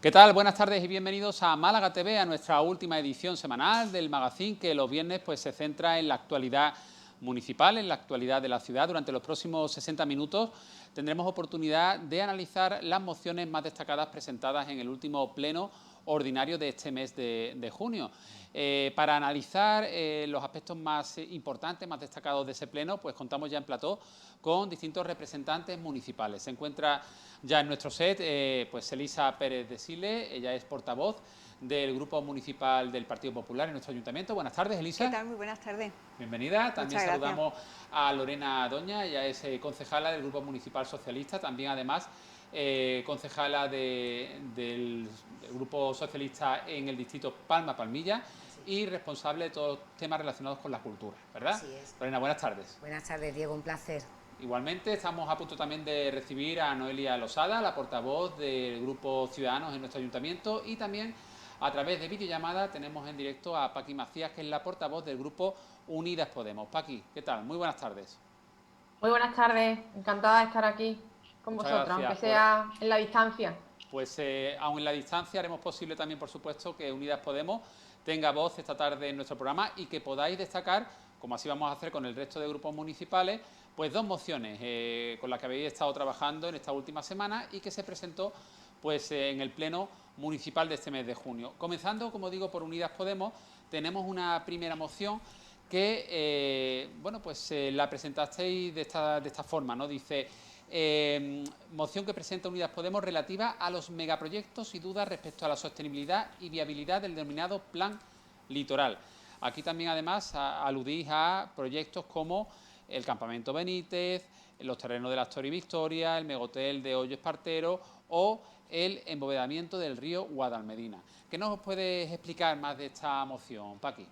¿Qué tal? Buenas tardes y bienvenidos a Málaga TV, a nuestra última edición semanal del magazine que los viernes pues, se centra en la actualidad municipal, en la actualidad de la ciudad. Durante los próximos 60 minutos tendremos oportunidad de analizar las mociones más destacadas presentadas en el último pleno ordinario de este mes de junio. Para analizar los aspectos más importantes, más destacados de ese pleno, pues contamos ya en plató con distintos representantes municipales. Se encuentra ya en nuestro set pues Elisa Pérez de Siles, ella es portavoz del Grupo Municipal del Partido Popular en nuestro Ayuntamiento. Buenas tardes, Elisa. ¿Qué tal? Muy buenas tardes. Bienvenida. También Muchas gracias. saludamos a Lorena Doña, ella es concejala del Grupo Municipal Socialista, también además concejala del Grupo Socialista en el distrito Palma-Palmilla y responsable de todos los temas relacionados con la cultura, ¿verdad? Así es. Lorena, buenas tardes. Buenas tardes, Diego, un placer. Igualmente estamos a punto también de recibir a Noelia Losada, la portavoz del Grupo Ciudadanos en nuestro Ayuntamiento, y también a través de videollamada tenemos en directo a Paqui Macías, que es la portavoz del Grupo Unidas Podemos. Paqui, ¿qué tal? Muy buenas tardes. Muy buenas tardes, encantada de estar aquí con Muchas vosotros, gracias aunque sea en la distancia. Pues aún en la distancia haremos posible también, por supuesto, que Unidas Podemos tenga voz esta tarde en nuestro programa y que podáis destacar, como así vamos a hacer con el resto de grupos municipales, pues dos mociones con las que habéis estado trabajando en esta última semana y que se presentó pues en el pleno municipal de este mes de junio. Comenzando, como digo, por Unidas Podemos, tenemos una primera moción que, bueno, pues la presentasteis de esta forma, ¿no? Dice, moción que presenta Unidas Podemos relativa a los megaproyectos y dudas respecto a la sostenibilidad y viabilidad del denominado Plan Litoral. Aquí también, además, aludís a proyectos como el Campamento Benítez, los terrenos de la Astoria y Victoria, el megahotel de Hoyo Espartero o el embovedamiento del río Guadalmedina. ¿Qué nos puedes explicar más de esta moción, Paqui?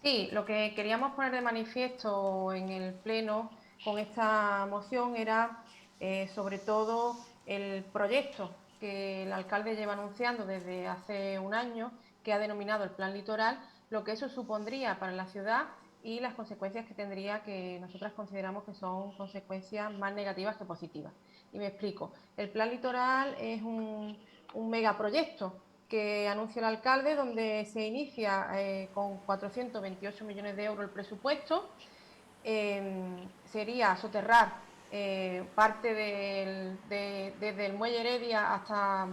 Sí, lo que queríamos poner de manifiesto en el Pleno con esta moción era sobre todo el proyecto que el alcalde lleva anunciando desde hace un año, que ha denominado el Plan Litoral, lo que eso supondría para la ciudad y las consecuencias que tendría, que nosotras consideramos que son consecuencias más negativas que positivas. Y me explico. El Plan Litoral es un megaproyecto que anuncia el alcalde, donde se inicia con 428 millones de euros el presupuesto. Sería soterrar parte desde el Muelle Heredia hasta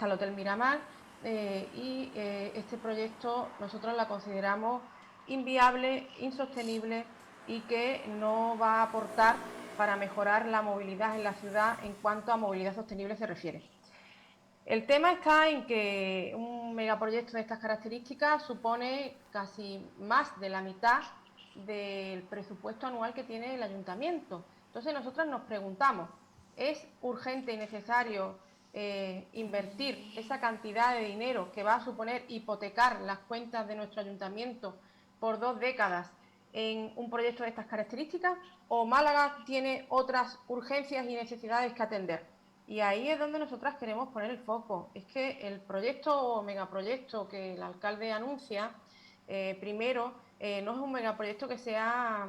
el Hotel Miramar, y este proyecto nosotros la consideramos inviable, insostenible y que no va a aportar para mejorar la movilidad en la ciudad en cuanto a movilidad sostenible se refiere. El tema está en que un megaproyecto de estas características supone casi más de la mitad del presupuesto anual que tiene el ayuntamiento. Entonces nosotros nos preguntamos, ¿es urgente y necesario invertir esa cantidad de dinero que va a suponer hipotecar las cuentas de nuestro ayuntamiento por 2 décadas en un proyecto de estas características? ¿O Málaga tiene otras urgencias y necesidades que atender? Y ahí es donde nosotras queremos poner el foco. Es que el proyecto o megaproyecto que el alcalde anuncia, primero, no es un megaproyecto que sea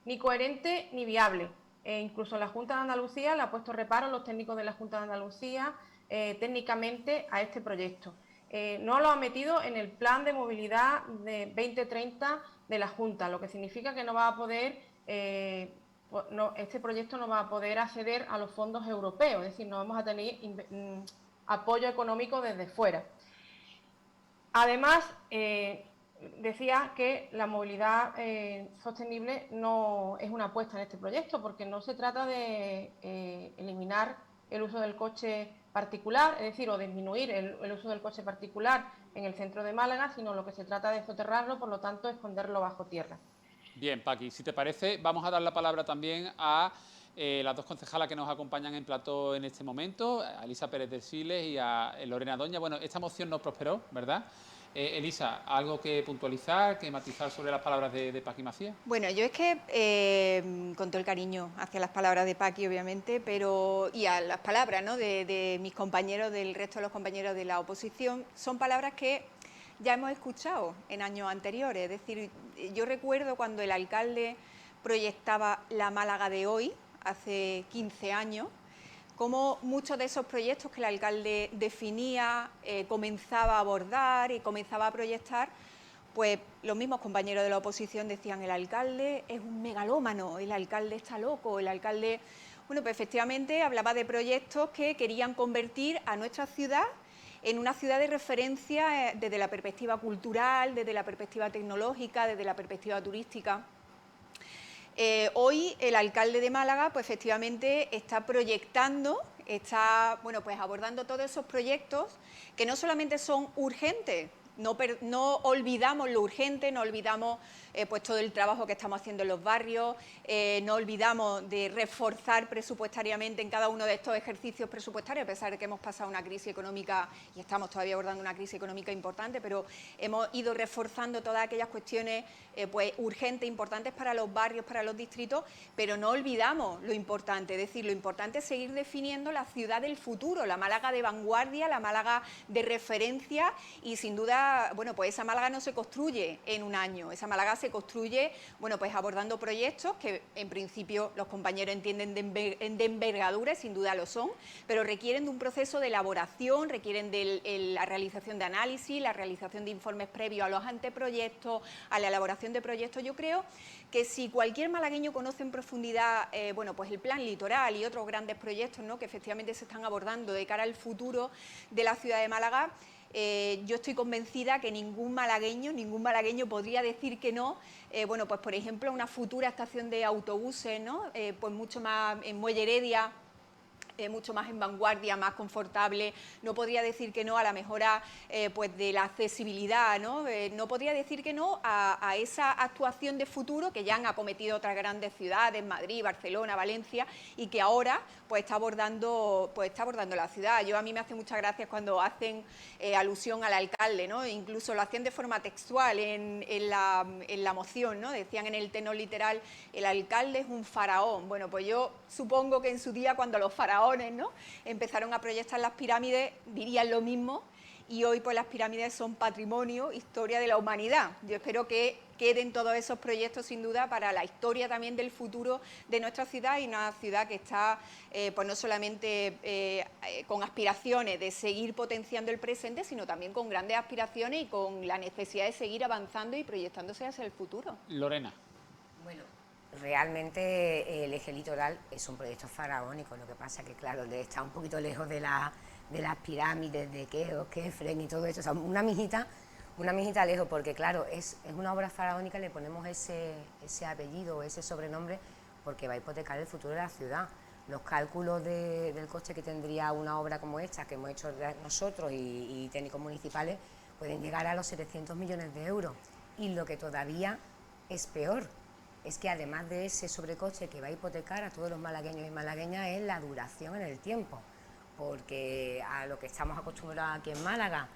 ni coherente ni viable. Incluso la Junta de Andalucía le ha puesto reparo, los técnicos de la Junta de Andalucía, técnicamente a este proyecto. No lo ha metido en el plan de movilidad de 2030 de la Junta, lo que significa que no va a poder... este proyecto no va a poder acceder a los fondos europeos, es decir, no vamos a tener apoyo económico desde fuera. Además, decía que la movilidad sostenible no es una apuesta en este proyecto, porque no se trata de eliminar el uso del coche particular, es decir, o disminuir el uso del coche particular en el centro de Málaga, sino lo que se trata de soterrarlo, por lo tanto, esconderlo bajo tierra. Bien, Paqui, si te parece, vamos a dar la palabra también a las dos concejalas que nos acompañan en plató en este momento, a Elisa Pérez de Siles y a Lorena Doña. Bueno, esta moción no prosperó, ¿verdad? Elisa, ¿algo que puntualizar, que matizar sobre las palabras de Paqui Macías? Bueno, yo es que, con todo el cariño hacia las palabras de Paqui, obviamente, y a las palabras, ¿no?, de mis compañeros, del resto de los compañeros de la oposición, son palabras que ya hemos escuchado en años anteriores. Es decir, yo recuerdo cuando el alcalde proyectaba la Málaga de hoy, hace 15 años, cómo muchos de esos proyectos que el alcalde definía, comenzaba a abordar y comenzaba a proyectar, pues los mismos compañeros de la oposición decían: el alcalde es un megalómano, el alcalde está loco, el alcalde... Bueno, pues efectivamente hablaba de proyectos que querían convertir a nuestra ciudad en una ciudad de referencia desde la perspectiva cultural, desde la perspectiva tecnológica, desde la perspectiva turística. Hoy el alcalde de Málaga, pues efectivamente está proyectando, está, bueno, pues abordando todos esos proyectos que no solamente son urgentes. No olvidamos lo urgente, no olvidamos pues todo el trabajo que estamos haciendo en los barrios, no olvidamos de reforzar presupuestariamente en cada uno de estos ejercicios presupuestarios, a pesar de que hemos pasado una crisis económica y estamos todavía abordando una crisis económica importante, pero hemos ido reforzando todas aquellas cuestiones pues urgentes, importantes para los barrios, para los distritos, pero no olvidamos lo importante, es decir, lo importante es seguir definiendo la ciudad del futuro, la Málaga de vanguardia, la Málaga de referencia y sin duda, bueno, pues esa Málaga no se construye en un año, esa Málaga se construye, bueno, pues abordando proyectos que en principio los compañeros entienden de envergadura, y sin duda lo son, pero requieren de un proceso de elaboración, requieren de la realización de análisis, la realización de informes previos a los anteproyectos, a la elaboración de proyectos. Yo creo que si cualquier malagueño conoce en profundidad, bueno, pues el plan litoral y otros grandes proyectos, ¿no?, que efectivamente se están abordando de cara al futuro de la ciudad de Málaga, yo estoy convencida que ningún malagueño podría decir que no, bueno, pues por ejemplo una futura estación de autobuses, ¿no?, pues mucho más en Muelle Heredia, mucho más en vanguardia, más confortable. No podría decir que no a la mejora pues de la accesibilidad, ¿no? No podría decir que no a esa actuación de futuro que ya han acometido otras grandes ciudades, Madrid, Barcelona, Valencia, y que ahora pues está abordando la ciudad. A mí me hace muchas gracias cuando hacen alusión al alcalde, ¿no? Incluso lo hacían de forma textual en la moción, ¿no? Decían en el tenor literal: el alcalde es un faraón. Bueno, pues yo supongo que en su día, cuando los faraones, ¿no?, empezaron a proyectar las pirámides, dirían lo mismo, y hoy pues las pirámides son patrimonio, historia de la humanidad. Yo espero que queden todos esos proyectos sin duda para la historia también del futuro de nuestra ciudad, y una ciudad que está pues no solamente con aspiraciones de seguir potenciando el presente, sino también con grandes aspiraciones y con la necesidad de seguir avanzando y proyectándose hacia el futuro. Lorena. Bueno, realmente el eje litoral es un proyecto faraónico, lo que pasa que, claro, está un poquito lejos de las pirámides, de Keops, Kefren y todo eso, o sea, una mijita lejos, porque claro, es una obra faraónica, le ponemos ese apellido, ese sobrenombre, porque va a hipotecar el futuro de la ciudad. Los cálculos del coste que tendría una obra como esta, que hemos hecho nosotros y técnicos municipales, pueden llegar a los 700 millones de euros. Y lo que todavía es peor es que además de ese sobrecoste que va a hipotecar a todos los malagueños y malagueñas, es la duración en el tiempo, porque a lo que estamos acostumbrados aquí en Málaga,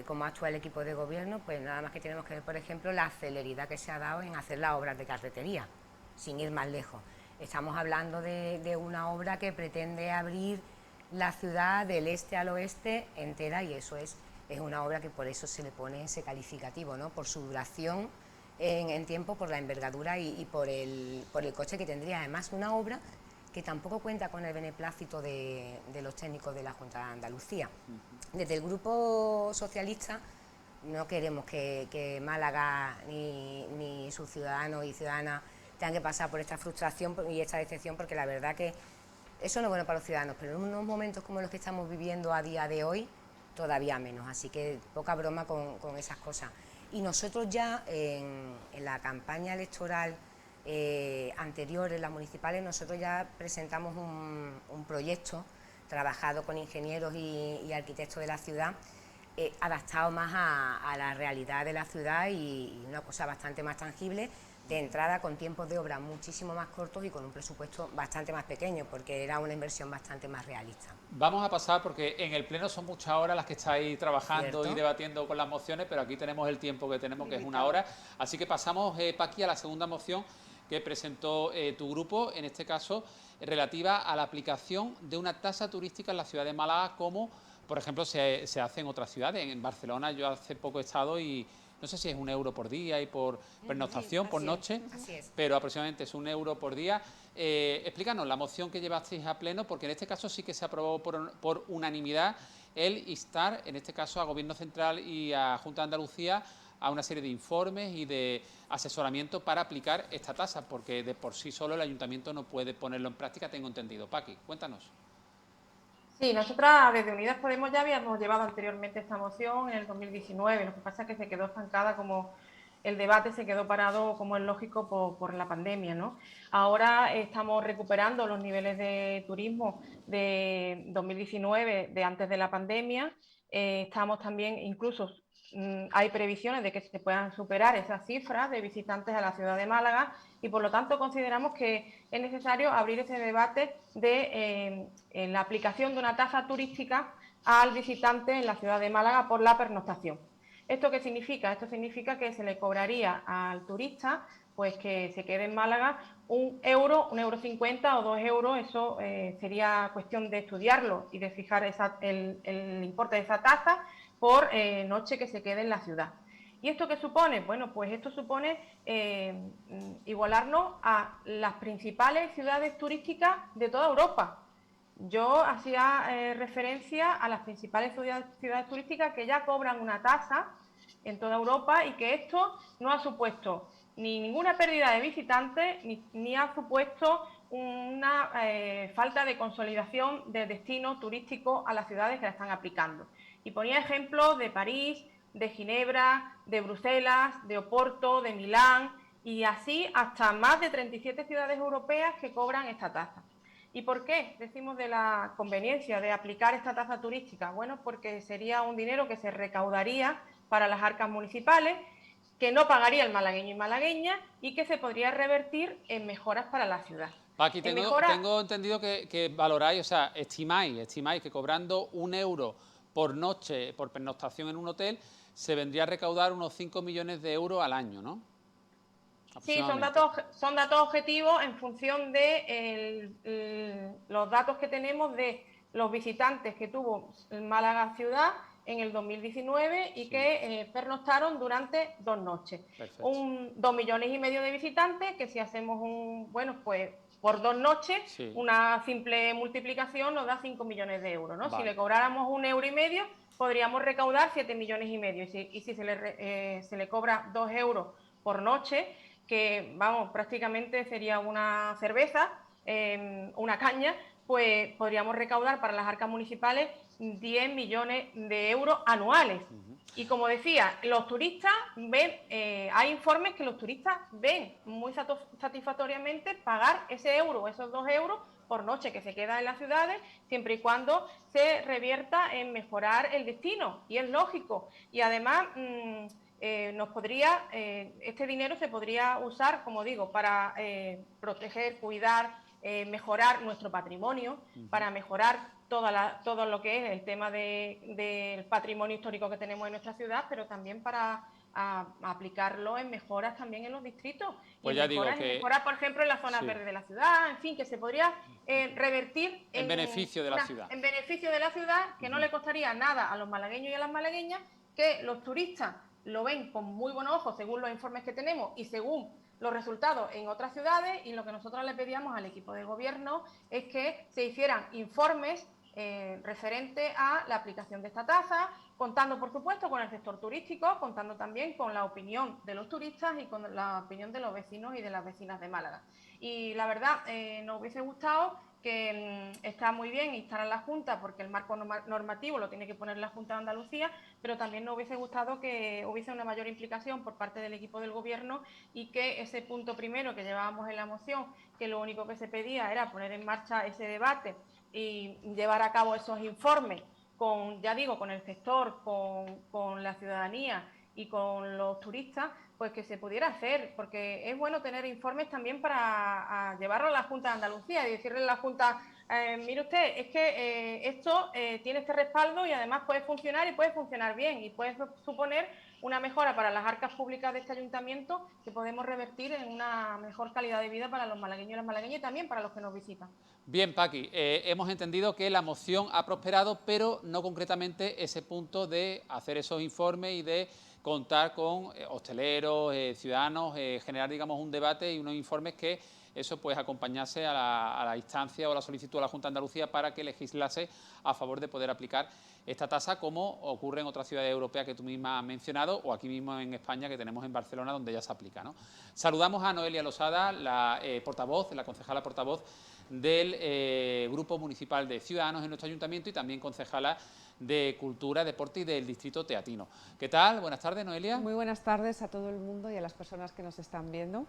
como actúa el equipo de gobierno, pues nada más que tenemos que ver, por ejemplo, la celeridad que se ha dado en hacer las obras de carretería, sin ir más lejos. Estamos hablando de una obra que pretende abrir la ciudad del este al oeste entera, y eso es una obra que por eso se le pone ese calificativo, ¿no?, por su duración en tiempo, por la envergadura y por el coste que tendría. Además, una obra que tampoco cuenta con el beneplácito de los técnicos de la Junta de Andalucía. Desde el Grupo Socialista no queremos que Málaga ni sus ciudadanos y ciudadanas tengan que pasar por esta frustración y esta decepción, porque la verdad que eso no es bueno para los ciudadanos, pero en unos momentos como los que estamos viviendo a día de hoy, todavía menos, así que poca broma con esas cosas. Y nosotros ya en la campaña electoral anterior, en las municipales, nosotros ya presentamos un proyecto trabajado con ingenieros y arquitectos de la ciudad, adaptado más a la realidad de la ciudad y una cosa bastante más tangible, de entrada con tiempos de obra muchísimo más cortos y con un presupuesto bastante más pequeño, porque era una inversión bastante más realista. Vamos a pasar, porque en el Pleno son muchas horas las que estáis trabajando. ¿Cierto? Y debatiendo con las mociones, pero aquí tenemos el tiempo que tenemos, que es una hora. Así que pasamos, Paqui, a la segunda moción que presentó tu grupo, en este caso relativa a la aplicación de una tasa turística en la ciudad de Málaga, como por ejemplo se hace en otras ciudades. En Barcelona yo hace poco he estado y no sé si es €1 por día y por pernoctación, por noche, pero aproximadamente es €1 por día. Explícanos la moción que llevasteis a pleno, porque en este caso sí que se aprobó por unanimidad el instar, en este caso, a Gobierno Central y a Junta de Andalucía a una serie de informes y de asesoramiento para aplicar esta tasa, porque de por sí solo el Ayuntamiento no puede ponerlo en práctica, tengo entendido. Paqui, cuéntanos. Sí, nosotras desde Unidas Podemos ya habíamos llevado anteriormente esta moción en el 2019, lo que pasa es que se quedó estancada, como el debate se quedó parado, como es lógico, por la pandemia, ¿no? Ahora estamos recuperando los niveles de turismo de 2019, de antes de la pandemia. Estamos también, incluso hay previsiones de que se puedan superar esas cifras de visitantes a la ciudad de Málaga, y por lo tanto consideramos que es necesario abrir ese debate de la aplicación de una tasa turística al visitante en la ciudad de Málaga por la pernoctación. ¿Esto qué significa? Esto significa que se le cobraría al turista, pues que se quede en Málaga, €1, €1,50 o €2, eso sería cuestión de estudiarlo y de fijar el importe de esa tasa por noche que se quede en la ciudad. ¿Y esto qué supone? Bueno, pues esto supone igualarnos a las principales ciudades turísticas de toda Europa. Yo hacía referencia a las principales ciudades turísticas que ya cobran una tasa en toda Europa, y que esto no ha supuesto ni ninguna pérdida de visitantes ni ha supuesto una falta de consolidación de destino turístico a las ciudades que la están aplicando. Y ponía ejemplos de París, de Ginebra, de Bruselas, de Oporto, de Milán, y así hasta más de 37 ciudades europeas que cobran esta tasa. ¿Y por qué decimos de la conveniencia de aplicar esta tasa turística? Bueno, porque sería un dinero que se recaudaría para las arcas municipales, que no pagaría el malagueño y malagueña, y que se podría revertir en mejoras para la ciudad. Paqui, tengo entendido que valoráis, o sea, estimáis que cobrando €1 por noche, por pernoctación en un hotel, se vendría a recaudar unos 5 millones de euros al año, ¿no? Sí, son datos objetivos en función de los datos que tenemos de los visitantes que tuvo Málaga ciudad en el 2019 y que pernoctaron durante 2 noches. 2,5 millones de visitantes, que si hacemos pues por 2 noches, sí, una simple multiplicación nos da 5 millones de euros, ¿no? Vale. Si le cobráramos €1,50, podríamos recaudar 7,5 millones, y si se le cobra €2 por noche, que vamos, prácticamente sería una cerveza, una caña, pues podríamos recaudar para las arcas municipales 10 millones de euros anuales. Y como decía, los turistas ven, hay informes que los turistas ven muy satisfactoriamente pagar ese euro, esos €2 por noche que se queda en las ciudades, siempre y cuando se revierta en mejorar el destino, y es lógico. Y además este dinero se podría usar, como digo, para proteger, cuidar, mejorar nuestro patrimonio, para mejorar todo lo que es el tema del patrimonio histórico que tenemos en nuestra ciudad, pero también para aplicarlo en mejoras también en los distritos. Pues y ya digo que... mejoras, por ejemplo, en las zonas verdes de la ciudad, en fin, que se podría revertir en beneficio de la ciudad. En beneficio de la ciudad, que no le costaría nada a los malagueños y a las malagueñas, que los turistas lo ven con muy buenos ojos según los informes que tenemos y según los resultados en otras ciudades. Y lo que nosotros le pedíamos al equipo de gobierno es que se hicieran informes referente a la aplicación de esta tasa, contando por supuesto con el sector turístico, contando también con la opinión de los turistas y con la opinión de los vecinos y de las vecinas de Málaga. Y la verdad, nos hubiese gustado que está muy bien instar a la Junta, porque el marco normativo lo tiene que poner la Junta de Andalucía, pero también nos hubiese gustado que hubiese una mayor implicación por parte del equipo del Gobierno, y que ese punto primero que llevábamos en la moción, que lo único que se pedía era poner en marcha ese debate y llevar a cabo esos informes con, ya digo, con el sector, con la ciudadanía y con los turistas, pues que se pudiera hacer, porque es bueno tener informes también para llevarlo a la Junta de Andalucía y decirle a la Junta, mire usted, es que esto tiene este respaldo y además puede funcionar, y puede funcionar bien, y puede suponer una mejora para las arcas públicas de este ayuntamiento, que podemos revertir en una mejor calidad de vida para los malagueños y las malagueñas, y también para los que nos visitan. Bien, Paqui, hemos entendido que la moción ha prosperado, pero no concretamente ese punto de hacer esos informes y de contar con hosteleros, ciudadanos, generar, digamos, un debate y unos informes que eso pues acompañase a la instancia o la solicitud a la Junta de Andalucía para que legislase a favor de poder aplicar esta tasa, como ocurre en otras ciudades europeas que tú misma has mencionado, o aquí mismo en España, que tenemos en Barcelona, donde ya se aplica, ¿no? Saludamos a Noelia Losada, la portavoz, la concejala portavoz del Grupo Municipal de Ciudadanos en nuestro ayuntamiento, y también concejala de Cultura, Deporte y del Distrito Teatino. ¿Qué tal? Buenas tardes, Noelia. Muy buenas tardes a todo el mundo y a las personas que nos están viendo.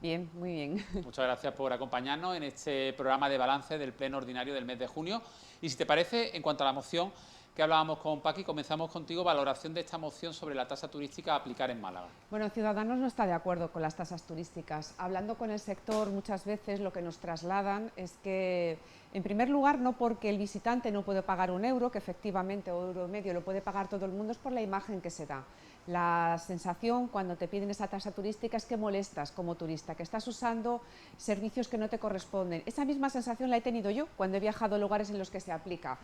Bien, muy bien. Muchas gracias por acompañarnos en este programa de balance del Pleno Ordinario del mes de junio. Y si te parece, en cuanto a la moción que hablábamos con Paqui, comenzamos contigo. Valoración de esta moción sobre la tasa turística a aplicar en Málaga. Bueno, Ciudadanos no está de acuerdo con las tasas turísticas. Hablando con el sector, muchas veces lo que nos trasladan es que, en primer lugar, no porque el visitante no puede pagar €1, que efectivamente, o €1,50 lo puede pagar todo el mundo, es por la imagen que se da. La sensación cuando te piden esa tasa turística es que molestas como turista, que estás usando servicios que no te corresponden. Esa misma sensación la he tenido yo cuando he viajado a lugares en los que se aplica.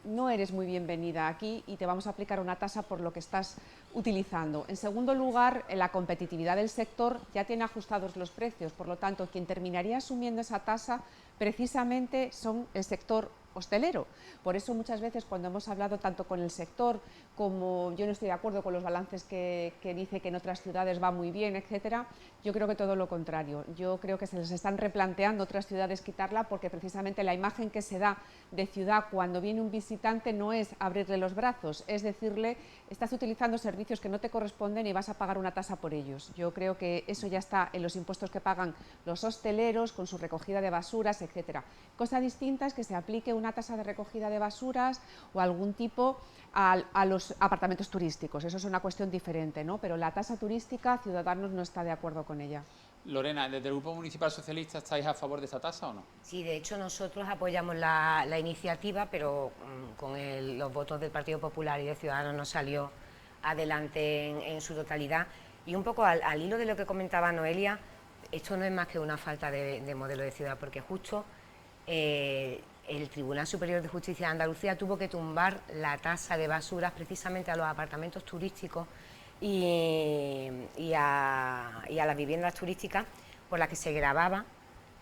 No eres muy bienvenida aquí y te vamos a aplicar una tasa por lo que estás utilizando. En segundo lugar, la competitividad del sector ya tiene ajustados los precios, por lo tanto, quien terminaría asumiendo esa tasa precisamente son el sector hostelero. Por eso muchas veces cuando hemos hablado tanto con el sector como yo no estoy de acuerdo con los balances que dice que en otras ciudades va muy bien, etcétera, yo creo que todo lo contrario. Yo creo que se les están replanteando otras ciudades quitarla porque precisamente la imagen que se da de ciudad cuando viene un visitante no es abrirle los brazos, es decirle, estás utilizando servicios que no te corresponden y vas a pagar una tasa por ellos. Yo creo que eso ya está en los impuestos que pagan los hosteleros con su recogida de basuras, etcétera. Cosa distinta es que se aplique una tasa de recogida de basuras o algún tipo a los apartamentos turísticos. Eso es una cuestión diferente, ¿no? Pero la tasa turística, Ciudadanos no está de acuerdo con ella. Lorena, ¿desde el Grupo Municipal Socialista estáis a favor de esta tasa o no? Sí, de hecho nosotros apoyamos la iniciativa, pero con los votos del Partido Popular y de Ciudadanos no salió adelante en su totalidad. Y un poco al hilo de lo que comentaba Noelia, esto no es más que una falta de modelo de ciudad, porque justo el Tribunal Superior de Justicia de Andalucía tuvo que tumbar la tasa de basuras precisamente a los apartamentos turísticos y a las viviendas turísticas por las que se grababa,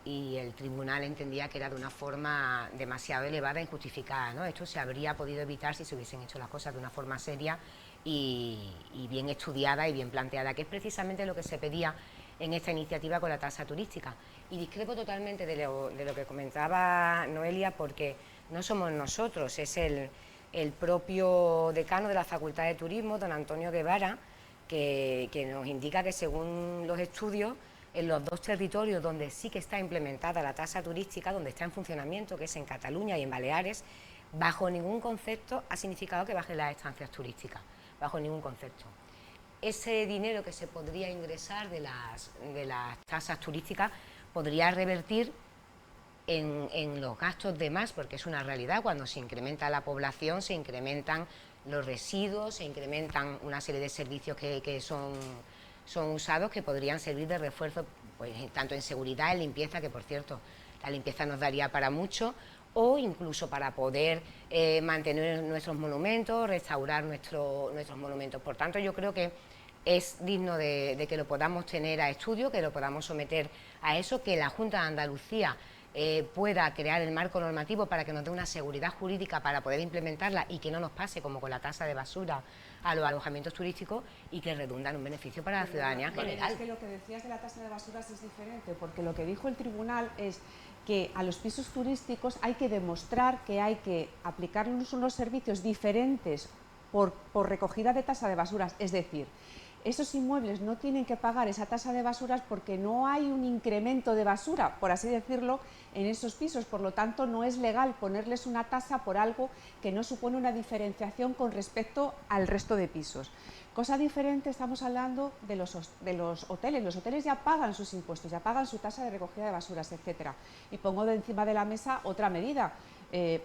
y el tribunal entendía que era de una forma demasiado elevada e injustificada, ¿no? Esto se habría podido evitar si se hubiesen hecho las cosas de una forma seria y bien estudiada y bien planteada, que es precisamente lo que se pedía en esta iniciativa con la tasa turística. Y discrepo totalmente de lo que comentaba Noelia, porque no somos nosotros, es el propio decano de la Facultad de Turismo, don Antonio Guevara, que nos indica que según los estudios, en los dos territorios donde sí que está implementada la tasa turística, donde está en funcionamiento, que es en Cataluña y en Baleares, bajo ningún concepto ha significado que bajen las estancias turísticas, bajo ningún concepto. Ese dinero que se podría ingresar de las tasas turísticas podría revertir en los gastos de más, porque es una realidad, cuando se incrementa la población, se incrementan los residuos, se incrementan una serie de servicios que son usados, que podrían servir de refuerzo, pues, tanto en seguridad, en limpieza, que por cierto, la limpieza nos daría para mucho, o incluso para poder mantener nuestros monumentos, restaurar nuestros monumentos. Por tanto, yo creo que es digno de que lo podamos tener a estudio, que lo podamos someter a eso, que la Junta de Andalucía pueda crear el marco normativo para que nos dé una seguridad jurídica para poder implementarla y que no nos pase como con la tasa de basura a los alojamientos turísticos, y que redunda en un beneficio para la ciudadanía en general. Es que lo que decías de la tasa de basuras es diferente, porque lo que dijo el tribunal es que a los pisos turísticos hay que demostrar que hay que aplicarles unos servicios diferentes por recogida de tasa de basuras, es decir, esos inmuebles no tienen que pagar esa tasa de basuras porque no hay un incremento de basura, por así decirlo, en esos pisos. Por lo tanto, no es legal ponerles una tasa por algo que no supone una diferenciación con respecto al resto de pisos. Cosa diferente, estamos hablando de los hoteles. Los hoteles ya pagan sus impuestos, ya pagan su tasa de recogida de basuras, etcétera. Y pongo de encima de la mesa otra medida.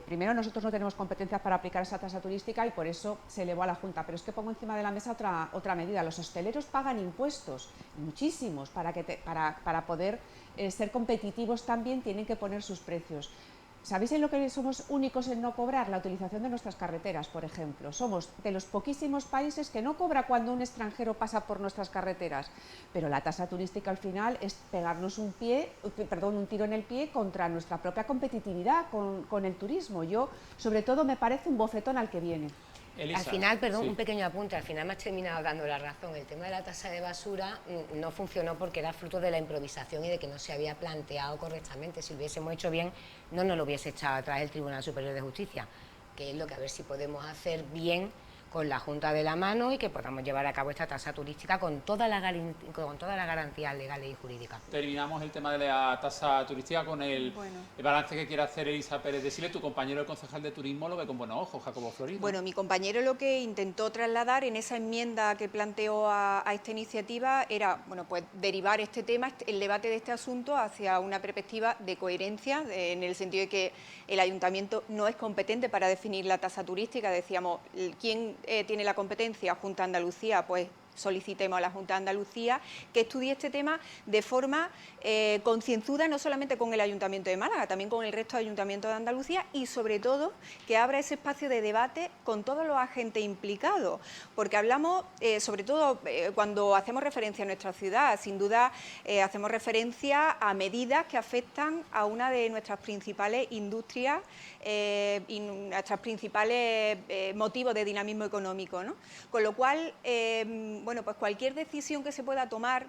Primero, nosotros no tenemos competencias para aplicar esa tasa turística y por eso se elevó a la Junta, pero es que pongo encima de la mesa otra medida. Los hosteleros pagan impuestos, muchísimos, para poder ser competitivos también tienen que poner sus precios. ¿Sabéis en lo que somos únicos en no cobrar? La utilización de nuestras carreteras, por ejemplo. Somos de los poquísimos países que no cobra cuando un extranjero pasa por nuestras carreteras, pero la tasa turística al final es pegarnos un tiro en el pie contra nuestra propia competitividad con el turismo. Yo, sobre todo, me parece un bofetón al que viene. Elisa, al final, perdón, sí. un pequeño apunte, al final me has terminado dando la razón. El tema de la tasa de basura no funcionó porque era fruto de la improvisación y de que no se había planteado correctamente. Si lo hubiésemos hecho bien, no nos lo hubiese echado atrás el Tribunal Superior de Justicia, que es lo que a ver si podemos hacer bien con la Junta de la mano y que podamos llevar a cabo esta tasa turística con todas las garantías legales y jurídicas. Terminamos el tema de la tasa turística con el balance que quiere hacer Elisa Pérez de Siles. Tu compañero, el concejal de turismo, lo ve con buenos ojos, Jacobo Florido. Bueno, mi compañero lo que intentó trasladar en esa enmienda que planteó a esta iniciativa era, bueno, pues derivar este tema, el debate de este asunto, hacia una perspectiva de coherencia, en el sentido de que el ayuntamiento no es competente para definir la tasa turística. Decíamos, ¿quién tiene la competencia? Junta de Andalucía, pues solicitemos a la Junta de Andalucía que estudie este tema de forma concienzuda, no solamente con el Ayuntamiento de Málaga, también con el resto de ayuntamientos de Andalucía, y sobre todo que abra ese espacio de debate con todos los agentes implicados, porque hablamos, sobre todo cuando hacemos referencia a nuestra ciudad, sin duda hacemos referencia a medidas que afectan a una de nuestras principales industrias y nuestros principales motivos de dinamismo económico, ¿no? Con lo cual, bueno, pues cualquier decisión que se pueda tomar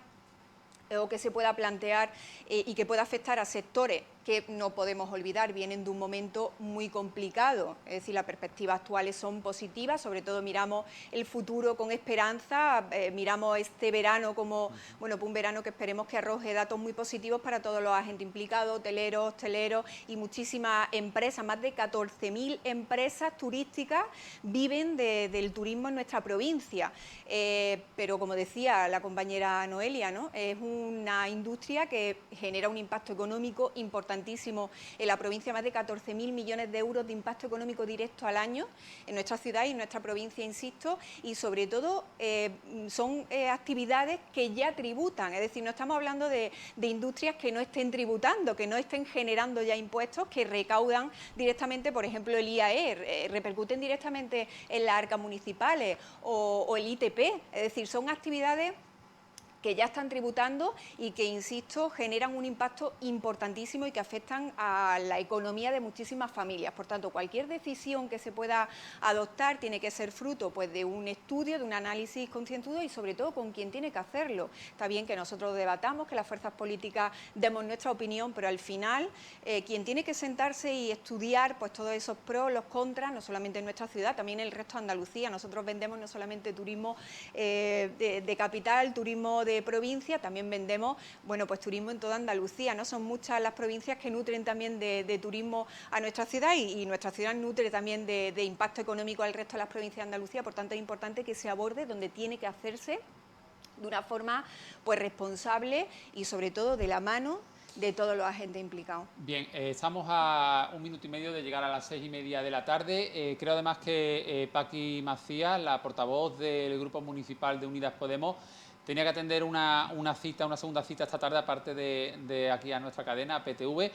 o que se pueda plantear y que pueda afectar a sectores que no podemos olvidar, vienen de un momento muy complicado. Es decir, las perspectivas actuales son positivas, sobre todo miramos el futuro con esperanza, miramos este verano como, bueno, pues un verano que esperemos que arroje datos muy positivos para todos los agentes implicados, hoteleros, hosteleros y muchísimas empresas. Más de 14.000 empresas turísticas viven del turismo en nuestra provincia. Pero como decía la compañera Noelia, ¿no?, es una industria que genera un impacto económico importantísimo en la provincia, más de 14.000 millones de euros de impacto económico directo al año en nuestra ciudad y en nuestra provincia, insisto, y sobre todo son actividades que ya tributan, es decir, no estamos hablando de industrias que no estén tributando, que no estén generando ya impuestos, que recaudan directamente, por ejemplo, el IAE, repercuten directamente en las arcas municipales o el ITP, es decir, son actividades que ya están tributando y que, insisto, generan un impacto importantísimo y que afectan a la economía de muchísimas familias. Por tanto, cualquier decisión que se pueda adoptar tiene que ser fruto, pues, de un estudio, de un análisis concienzudo y, sobre todo, con quien tiene que hacerlo. Está bien que nosotros debatamos, que las fuerzas políticas demos nuestra opinión, pero al final quien tiene que sentarse y estudiar, pues, todos esos pros, los contras, no solamente en nuestra ciudad, también en el resto de Andalucía. Nosotros vendemos no solamente turismo de capital, turismo de provincia, también vendemos, bueno, pues turismo en toda Andalucía, ¿no? Son muchas las provincias que nutren también de turismo a nuestra ciudad y nuestra ciudad nutre también de impacto económico al resto de las provincias de Andalucía. Por tanto, es importante que se aborde donde tiene que hacerse de una forma, pues, responsable y, sobre todo, de la mano de todos los agentes implicados. Bien, estamos a 1 minuto y medio de llegar a las 6:30 de la tarde. Creo además que Paqui Macías, la portavoz del Grupo Municipal de Unidas Podemos, tenía que atender una segunda cita esta tarde, aparte de aquí a nuestra cadena, PTV.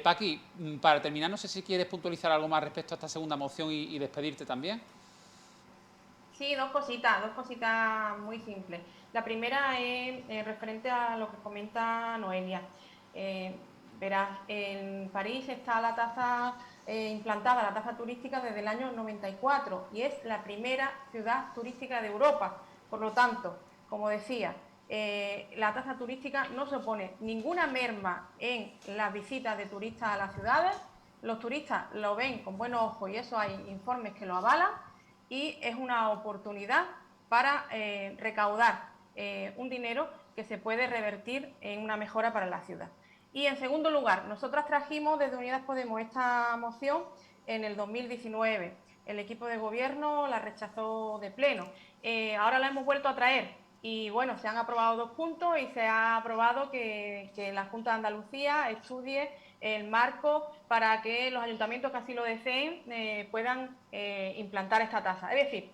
Paqui, para terminar, no sé si quieres puntualizar algo más respecto a esta segunda moción y despedirte también. Sí, dos cositas muy simples. La primera es referente a lo que comenta Noelia. Verás, en París está la tasa implantada, la tasa turística desde el año 94 y es la primera ciudad turística de Europa. Por lo tanto, como decía, la tasa turística no supone ninguna merma en las visitas de turistas a las ciudades. Los turistas lo ven con buenos ojos y eso hay informes que lo avalan, y es una oportunidad para recaudar un dinero que se puede revertir en una mejora para la ciudad. Y en segundo lugar, nosotras trajimos desde Unidas Podemos esta moción en el 2019. El equipo de gobierno la rechazó de pleno. Ahora la hemos vuelto a traer y, bueno, se han aprobado 2 puntos y se ha aprobado que la Junta de Andalucía estudie el marco para que los ayuntamientos que así lo deseen puedan implantar esta tasa. Es decir,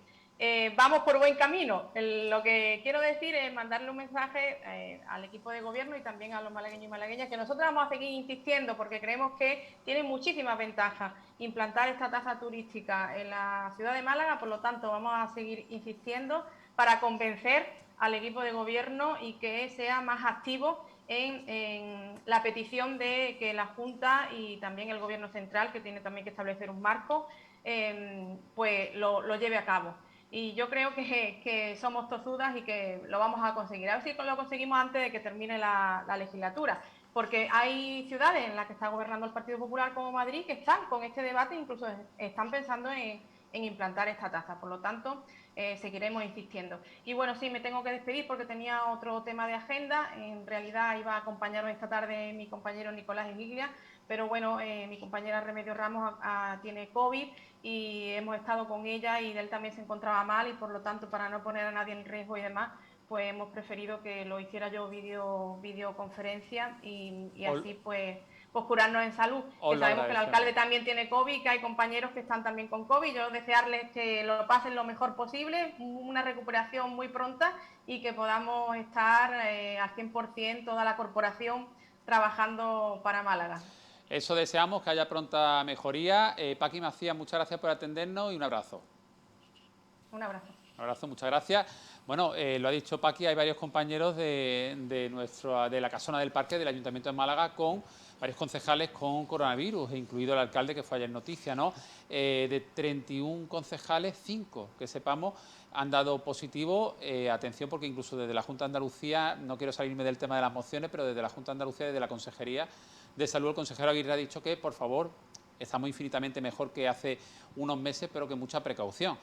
vamos por buen camino. Lo que quiero decir es mandarle un mensaje al equipo de gobierno y también a los malagueños y malagueñas, que nosotros vamos a seguir insistiendo porque creemos que tiene muchísimas ventajas implantar esta tasa turística en la ciudad de Málaga. Por lo tanto, vamos a seguir insistiendo para convencer al equipo de gobierno y que sea más activo en la petición de que la Junta y también el Gobierno central, que tiene también que establecer un marco, pues lo lleve a cabo. Y yo creo que somos tozudas y que lo vamos a conseguir. A ver si lo conseguimos antes de que termine la legislatura, porque hay ciudades en las que está gobernando el Partido Popular como Madrid que están con este debate, incluso están pensando en implantar esta tasa. Por lo tanto, seguiremos insistiendo. Y bueno, sí, me tengo que despedir porque tenía otro tema de agenda. En realidad iba a acompañarnos esta tarde mi compañero Nicolás Emiglia, pero bueno, mi compañera Remedios Ramos tiene COVID y hemos estado con ella y él también se encontraba mal y por lo tanto, para no poner a nadie en riesgo y demás, pues hemos preferido que lo hiciera yo videoconferencia y así pues curarnos en salud. Que sabemos que el alcalde también tiene COVID, que hay compañeros que están también con COVID. Yo desearles que lo pasen lo mejor posible, una recuperación muy pronta y que podamos estar al 100% toda la corporación trabajando para Málaga. Eso deseamos, que haya pronta mejoría. Paqui Macías, muchas gracias por atendernos y un abrazo. Un abrazo. Un abrazo, muchas gracias. Bueno, lo ha dicho Paqui, hay varios compañeros de la casona del parque del Ayuntamiento de Málaga con varios concejales con coronavirus, incluido el alcalde, que fue ayer noticia, ¿no? De 31 concejales, 5, que sepamos, han dado positivo. Atención, porque incluso desde la Junta de Andalucía, no quiero salirme del tema de las mociones, pero desde la Junta de Andalucía, desde la Consejería de Salud, el consejero Aguirre ha dicho que, por favor, estamos infinitamente mejor que hace unos meses, pero que mucha precaución.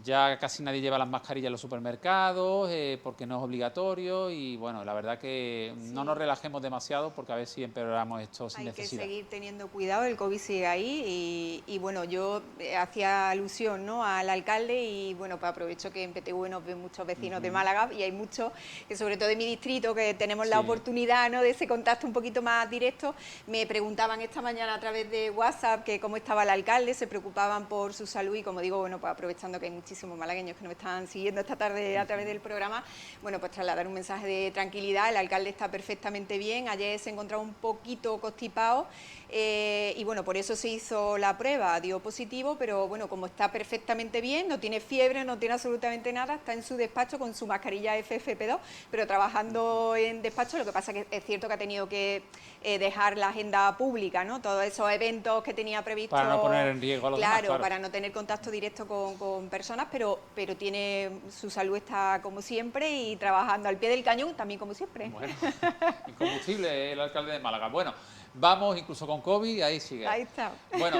Ya casi nadie lleva las mascarillas en los supermercados porque no es obligatorio y bueno, la verdad que no nos relajemos demasiado porque a ver si empeoramos esto sin necesidad. Hay que seguir teniendo cuidado, el COVID sigue ahí y bueno, yo hacía alusión, ¿no?, al alcalde y bueno, pues aprovecho que en PTV nos ven muchos vecinos de Málaga y hay muchos, que sobre todo de mi distrito, que tenemos la oportunidad, ¿no?, de ese contacto un poquito más directo. Me preguntaban esta mañana a través de WhatsApp que cómo estaba el alcalde, se preocupaban por su salud y como digo, bueno, pues aprovechando que hay muchísimos malagueños que nos están siguiendo esta tarde a través del programa, bueno, pues trasladar un mensaje de tranquilidad. El alcalde está perfectamente bien, ayer se encontraba un poquito constipado y bueno, por eso se hizo la prueba, dio positivo, pero bueno, como está perfectamente bien, no tiene fiebre, no tiene absolutamente nada, está en su despacho con su mascarilla FFP2, pero trabajando en despacho. Lo que pasa que es cierto que ha tenido que dejar la agenda pública, ¿no?, todos esos eventos que tenía previstos. Para no poner en riesgo a los demás, claro, para no tener contacto directo con personas, pero tiene, su salud está como siempre y trabajando al pie del cañón también como siempre. Bueno, incombustible el alcalde de Málaga. Bueno, vamos incluso con COVID, ahí sigue. Ahí está. Bueno,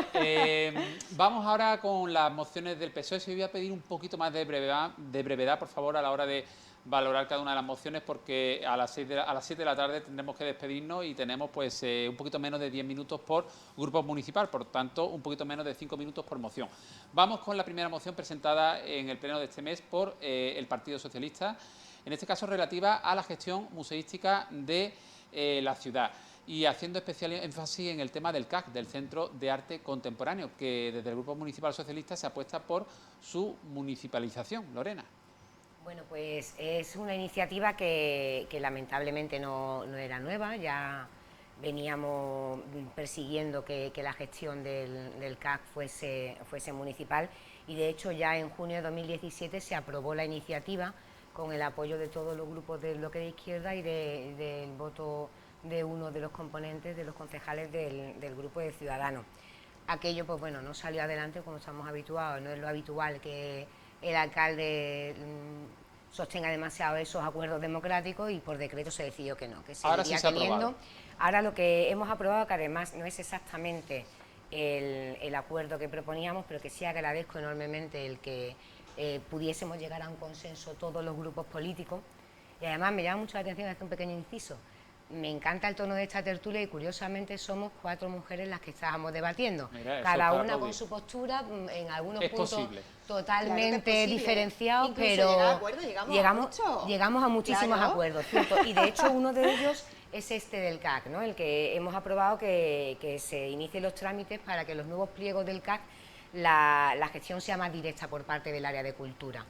vamos ahora con las mociones del PSOE. Si voy a pedir un poquito más de brevedad, por favor, a la hora de valorar cada una de las mociones, porque a las 7 de la tarde tendremos que despedirnos y tenemos pues un poquito menos de 10 minutos por grupo municipal, por tanto un poquito menos de 5 minutos por moción. Vamos con la primera moción presentada en el pleno de este mes por el Partido Socialista, en este caso relativa a la gestión museística de la ciudad y haciendo especial énfasis en el tema del CAC, del Centro de Arte Contemporáneo, que desde el Grupo Municipal Socialista se apuesta por su municipalización. Lorena. Bueno, pues es una iniciativa que lamentablemente no era nueva, ya veníamos persiguiendo que la gestión del CAC fuese municipal y de hecho ya en junio de 2017 se aprobó la iniciativa con el apoyo de todos los grupos del bloque de izquierda y del voto de uno de los componentes de los concejales del grupo de Ciudadanos. Aquello pues bueno, no salió adelante como estamos habituados, no es lo habitual que el alcalde sostenga demasiado esos acuerdos democráticos y por decreto se decidió que no, que seguiría teniendo. Ahora lo que hemos aprobado, que además no es exactamente el acuerdo que proponíamos, pero que sí agradezco enormemente el que pudiésemos llegar a un consenso todos los grupos políticos. Y además me llama mucho la atención hacer un pequeño inciso. Me encanta el tono de esta tertulia y curiosamente somos 4 mujeres las que estábamos debatiendo. Mira, cada una con su postura, en algunos puntos totalmente diferenciados, pero llegamos a muchísimos acuerdos, ¿cierto? Y de hecho uno de ellos es este del CAC, ¿no?, el que hemos aprobado que se inicien los trámites para que los nuevos pliegos del CAC la gestión sea más directa por parte del área de cultura,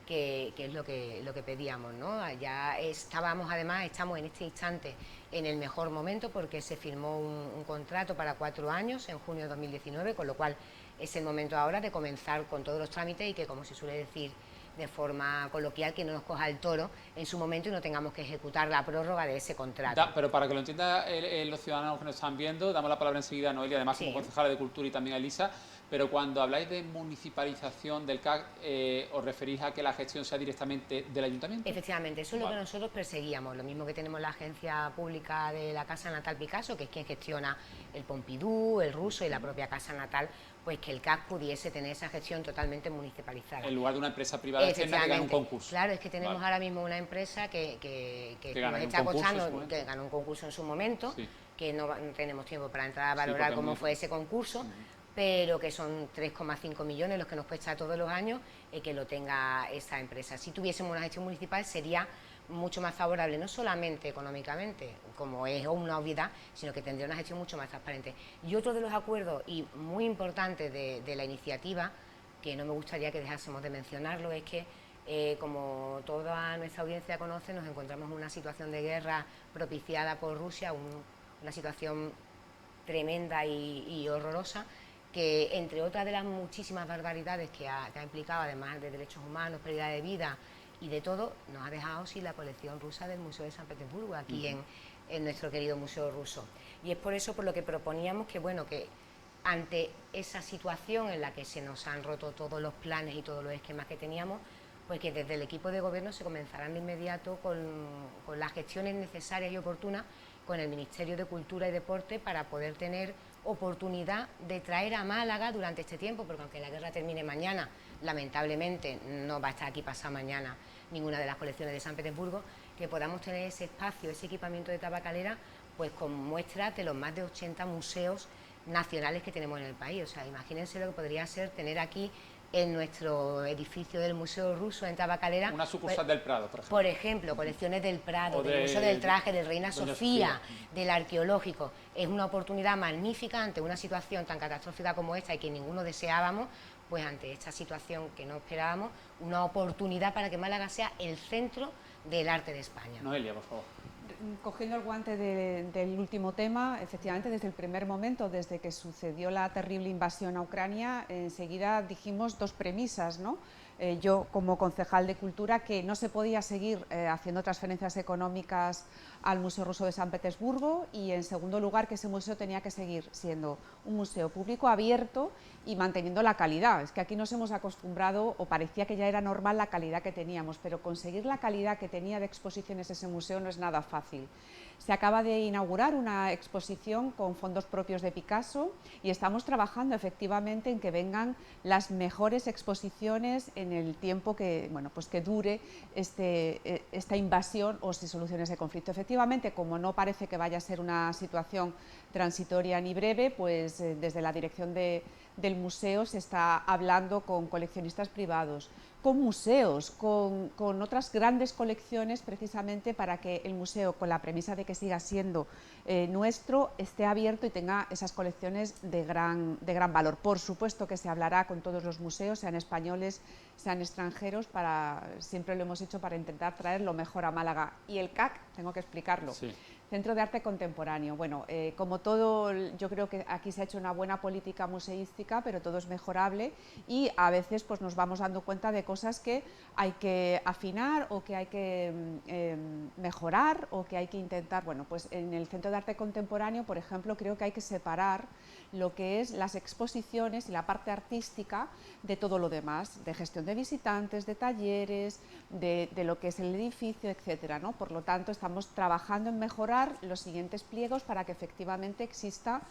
que es lo que pedíamos, ¿no? Ya estamos en este instante en el mejor momento porque se firmó un contrato para 4 años en junio de 2019, con lo cual es el momento ahora de comenzar con todos los trámites y que, como se suele decir de forma coloquial, que no nos coja el toro en su momento y no tengamos que ejecutar la prórroga de ese contrato. Pero para que lo entiendan los ciudadanos que nos están viendo, damos la palabra enseguida a Noelia, además como concejala de Cultura, y también a Elisa, pero cuando habláis de municipalización del CAC, ¿os referís a que la gestión sea directamente del ayuntamiento? Efectivamente, eso es lo que nosotros perseguíamos, lo mismo que tenemos la agencia pública de la Casa Natal Picasso, que es quien gestiona el Pompidou, el Ruso y la propia Casa Natal, pues que el CAC pudiese tener esa gestión totalmente municipalizada. En lugar de una empresa privada externa que gana un concurso. Claro, es que tenemos ahora mismo una empresa que nos está costando, que ganó un concurso en su momento, que no tenemos tiempo para entrar a valorar cómo fue ese concurso, pero que son 3,5 millones los que nos cuesta todos los años que lo tenga esa empresa. Si tuviésemos una gestión municipal sería mucho más favorable, no solamente económicamente, como es una obviedad, sino que tendría una gestión mucho más transparente. Y otro de los acuerdos, y muy importante de la iniciativa, que no me gustaría que dejásemos de mencionarlo, es que, como toda nuestra audiencia conoce, nos encontramos en una situación de guerra propiciada por Rusia, una situación tremenda y horrorosa, que entre otras de las muchísimas barbaridades que ha implicado, además de derechos humanos, pérdida de vida y de todo, nos ha dejado sin la colección rusa del Museo de San Petersburgo, aquí en nuestro querido Museo Ruso. Y es por eso por lo que proponíamos que, bueno, que ante esa situación en la que se nos han roto todos los planes y todos los esquemas que teníamos, pues que desde el equipo de gobierno se comenzaran de inmediato con las gestiones necesarias y oportunas con el Ministerio de Cultura y Deporte para poder tener oportunidad de traer a Málaga durante este tiempo, porque aunque la guerra termine mañana, lamentablemente no va a estar aquí pasado mañana ninguna de las colecciones de San Petersburgo, que podamos tener ese espacio, ese equipamiento de tabacalera, pues con muestras de los más de 80 museos nacionales que tenemos en el país. O sea, imagínense lo que podría ser tener aquí en nuestro edificio del Museo Ruso en Tabacalera una sucursal del Prado, por ejemplo. Por ejemplo, colecciones del Prado, del Museo del Traje, de Reina Sofía, del Arqueológico. Es una oportunidad magnífica ante una situación tan catastrófica como esta y que ninguno deseábamos, pues ante esta situación que no esperábamos, una oportunidad para que Málaga sea el centro del arte de España. Noelia, por favor. Cogiendo el guante del último tema, efectivamente desde el primer momento, desde que sucedió la terrible invasión a Ucrania, enseguida dijimos dos premisas, ¿no? Yo como concejal de Cultura, que no se podía seguir haciendo transferencias económicas al Museo Ruso de San Petersburgo, y en segundo lugar que ese museo tenía que seguir siendo un museo público abierto y manteniendo la calidad. Es que aquí nos hemos acostumbrado, o parecía que ya era normal la calidad que teníamos, pero conseguir la calidad que tenía de exposiciones ese museo no es nada fácil. Se acaba de inaugurar una exposición con fondos propios de Picasso y estamos trabajando efectivamente en que vengan las mejores exposiciones en el tiempo que, bueno, pues que dure esta invasión o si solucione ese conflicto. Efectivamente, como no parece que vaya a ser una situación transitoria ni breve, pues desde la dirección del museo se está hablando con coleccionistas privados, con museos, con otras grandes colecciones, precisamente para que el museo, con la premisa de que siga siendo nuestro, esté abierto y tenga esas colecciones de gran valor. Por supuesto que se hablará con todos los museos, sean españoles, sean extranjeros, siempre lo hemos hecho para intentar traer lo mejor a Málaga. Y el CAC, tengo que explicarlo. Sí. Centro de Arte Contemporáneo. Bueno, como todo, yo creo que aquí se ha hecho una buena política museística, pero todo es mejorable y a veces pues, nos vamos dando cuenta de cosas que hay que afinar o que hay que mejorar o que hay que intentar. Bueno, pues en el Centro de Arte Contemporáneo, por ejemplo, creo que hay que separar lo que es las exposiciones y la parte artística de todo lo demás, de gestión de visitantes, de talleres, de lo que es el edificio, etcétera, ¿no? Por lo tanto, estamos trabajando en mejorar los siguientes pliegos para que efectivamente exista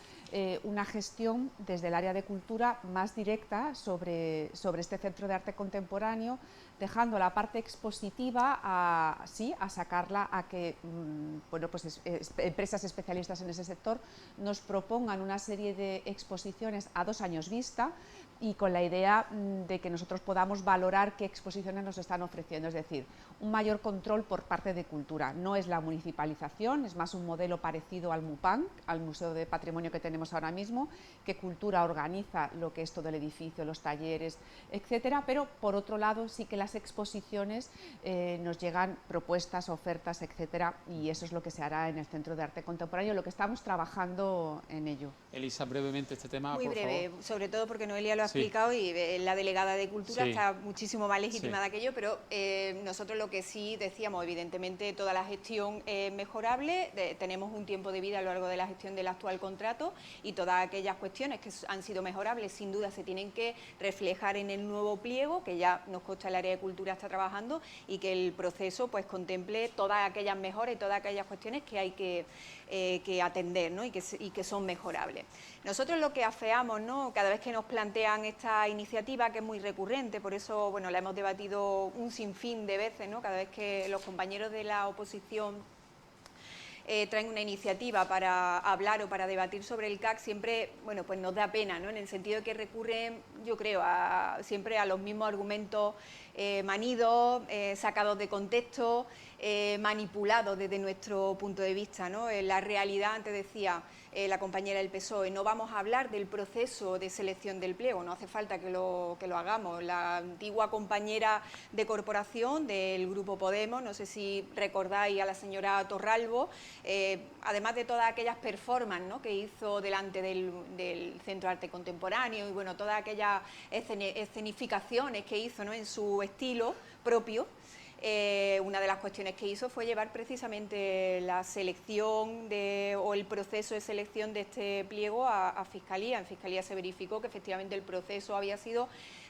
una gestión desde el área de cultura más directa sobre este Centro de Arte Contemporáneo, dejando la parte expositiva a sacarla a que bueno, pues empresas especialistas en ese sector nos propongan una serie de exposiciones a 2 años vista y con la idea de que nosotros podamos valorar qué exposiciones nos están ofreciendo, es decir, un mayor control por parte de cultura. No es la municipalización, es más un modelo parecido al MUPAN, al Museo de Patrimonio que tenemos ahora mismo, que Cultura organiza lo que es todo el edificio, los talleres, etcétera, pero por otro lado sí que las exposiciones nos llegan propuestas, ofertas, etcétera, y eso es lo que se hará en el Centro de Arte Contemporáneo, lo que estamos trabajando en ello. Elisa, brevemente este tema, Muy por breve, favor. sobre todo porque Noelia lo ha Sí. explicado y la delegada de Cultura Sí. está muchísimo más legitimada Sí. que yo, pero nosotros lo que sí decíamos, evidentemente toda la gestión es mejorable, tenemos un tiempo de vida a lo largo de la gestión del actual contrato y todas aquellas cuestiones que han sido mejorables sin duda se tienen que reflejar en el nuevo pliego, que ya nos consta el área de Cultura está trabajando, y que el proceso pues contemple todas aquellas mejoras y todas aquellas cuestiones que hay que atender, ¿no? y que son mejorables. Nosotros lo que afeamos, ¿no? Cada vez que nos plantean esta iniciativa, que es muy recurrente, por eso bueno, la hemos debatido un sinfín de veces, ¿no? Cada vez que los compañeros de la oposición traen una iniciativa para hablar o para debatir sobre el CAC, siempre bueno, pues nos da pena, ¿no? En el sentido de que recurren, yo creo, siempre a los mismos argumentos manidos, sacados de contexto, manipulados desde nuestro punto de vista, ¿no? La realidad, antes decía la compañera del PSOE, no vamos a hablar del proceso de selección del pliego, no hace falta que lo hagamos. La antigua compañera de corporación del Grupo Podemos, no sé si recordáis a la señora Torralbo, además de todas aquellas performances, ¿no? que hizo delante del Centro de Arte Contemporáneo y bueno, todas aquellas escenificaciones que hizo, ¿no? en su estilo propio. Una de las cuestiones que hizo fue llevar precisamente la selección o el proceso de selección de este pliego a Fiscalía. En Fiscalía se verificó que efectivamente el proceso había sido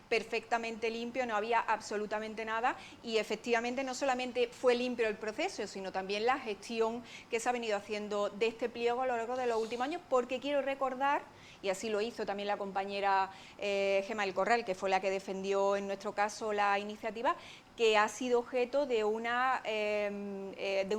perfectamente limpio, no había absolutamente nada y efectivamente no solamente fue limpio el proceso, sino también la gestión que se ha venido haciendo de este pliego a lo largo de los últimos años, porque quiero recordar, y así lo hizo también la compañera Gemma del Corral, que fue la que defendió en nuestro caso la iniciativa, que ha sido objeto de una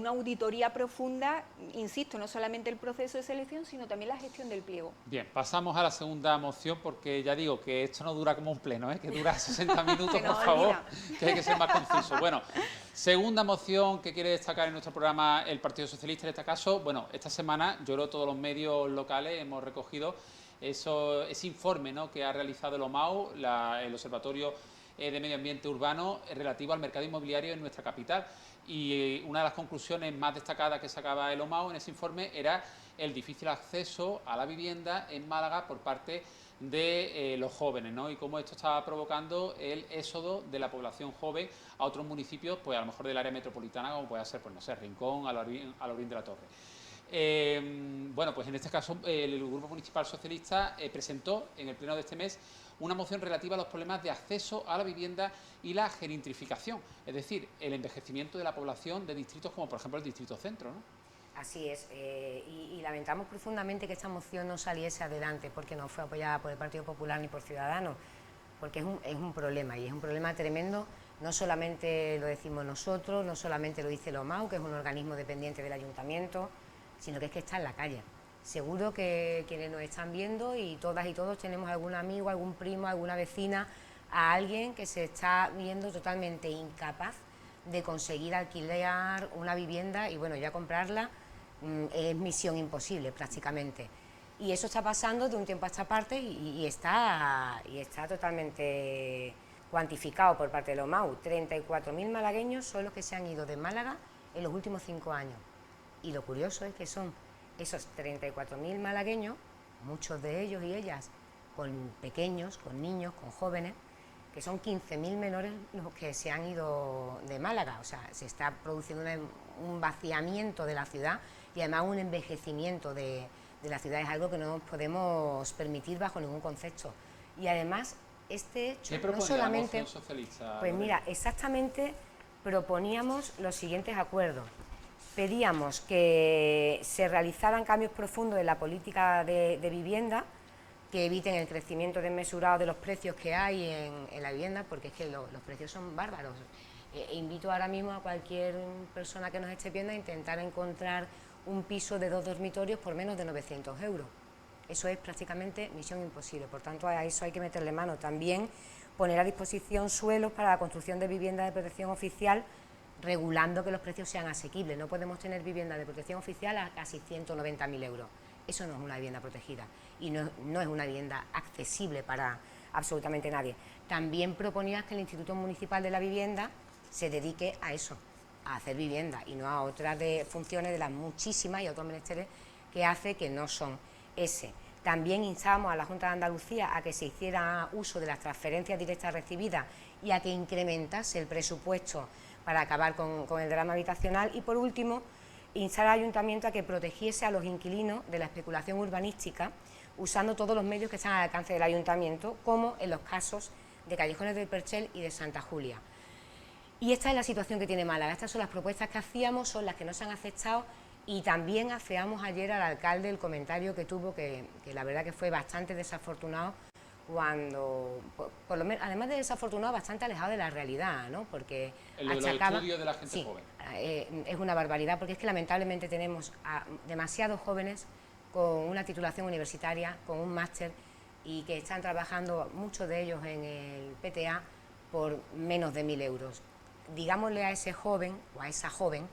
auditoría profunda, insisto, no solamente el proceso de selección, sino también la gestión del pliego. Bien, pasamos a la segunda moción, porque ya digo que esto no dura como un pleno, que dura 60 minutos, por favor, que hay que ser más conciso. Bueno, segunda moción que quiere destacar en nuestro programa el Partido Socialista, en este caso, bueno, esta semana yo creo que todos los medios locales hemos recogido ese informe, ¿no? que ha realizado el OMAU, el Observatorio de Medio Ambiente Urbano, relativo al mercado inmobiliario en nuestra capital. Y una de las conclusiones más destacadas que sacaba el OMAU en ese informe era el difícil acceso a la vivienda en Málaga por parte de los jóvenes, ¿no? Y cómo esto estaba provocando el éxodo de la población joven a otros municipios, pues a lo mejor del área metropolitana, como puede ser, pues no sé, Rincón, a la Orín de la Torre. Bueno, pues en este caso el Grupo Municipal Socialista presentó en el pleno de este mes una moción relativa a los problemas de acceso a la vivienda y la gentrificación, es decir, el envejecimiento de la población de distritos como por ejemplo el Distrito Centro, ¿no? Así es, y lamentamos profundamente que esta moción no saliese adelante porque no fue apoyada por el Partido Popular ni por Ciudadanos, porque es un problema y es un problema tremendo. No solamente lo decimos nosotros, no solamente lo dice el OMAU, que es un organismo dependiente del Ayuntamiento, sino que es que está en la calle. Seguro que quienes nos están viendo y todas y todos tenemos algún amigo, algún primo, alguna vecina, a alguien que se está viendo totalmente incapaz de conseguir alquilar una vivienda y bueno, ya comprarla es misión imposible prácticamente. Y eso está pasando de un tiempo a esta parte y está totalmente cuantificado por parte de la OMAU. 34.000 malagueños son los que se han ido de Málaga en los últimos 5 años. Y lo curioso es que son esos 34.000 malagueños, muchos de ellos y ellas con pequeños, con niños, con jóvenes, que son 15.000 menores los que se han ido de Málaga. O sea, se está produciendo un vaciamiento de la ciudad y además un envejecimiento de la ciudad. Es algo que no nos podemos permitir bajo ningún concepto. Y además, este hecho no solamente... la moción socialista? Pues mira, exactamente proponíamos los siguientes acuerdos. Pedíamos que se realizaran cambios profundos en la política de vivienda, que eviten el crecimiento desmesurado de los precios que hay en la vivienda, porque es que los precios son bárbaros. Invito ahora mismo a cualquier persona que nos esté viendo a intentar encontrar un piso de 2 dormitorios por menos de 900 euros. Eso es prácticamente misión imposible, por tanto a eso hay que meterle mano. También poner a disposición suelos para la construcción de viviendas de protección oficial regulando que los precios sean asequibles. No podemos tener vivienda de protección oficial a casi 190.000 euros. Eso no es una vivienda protegida y no es una vivienda accesible para absolutamente nadie. También proponías que el Instituto Municipal de la Vivienda se dedique a eso, a hacer vivienda y no a otras funciones de las muchísimas y otros menesteres que hace que no son ese. También instábamos a la Junta de Andalucía a que se hiciera uso de las transferencias directas recibidas y a que incrementase el presupuesto para acabar con el drama habitacional. Y por último, instar al Ayuntamiento a que protegiese a los inquilinos de la especulación urbanística usando todos los medios que están al alcance del Ayuntamiento, como en los casos de Callejones del Perchel y de Santa Julia. Y esta es la situación que tiene Málaga. Estas son las propuestas que hacíamos, son las que no se han aceptado, y también afeamos ayer al alcalde el comentario que tuvo, que la verdad que fue bastante desafortunado, cuando, por lo menos, además de desafortunado, bastante alejado de la realidad, ¿no? Porque el estudio de la gente joven. Es una barbaridad, porque es que lamentablemente tenemos a demasiados jóvenes con una titulación universitaria, con un máster, y que están trabajando, muchos de ellos en el PTA, por menos de 1.000 euros. Digámosle a ese joven o a esa joven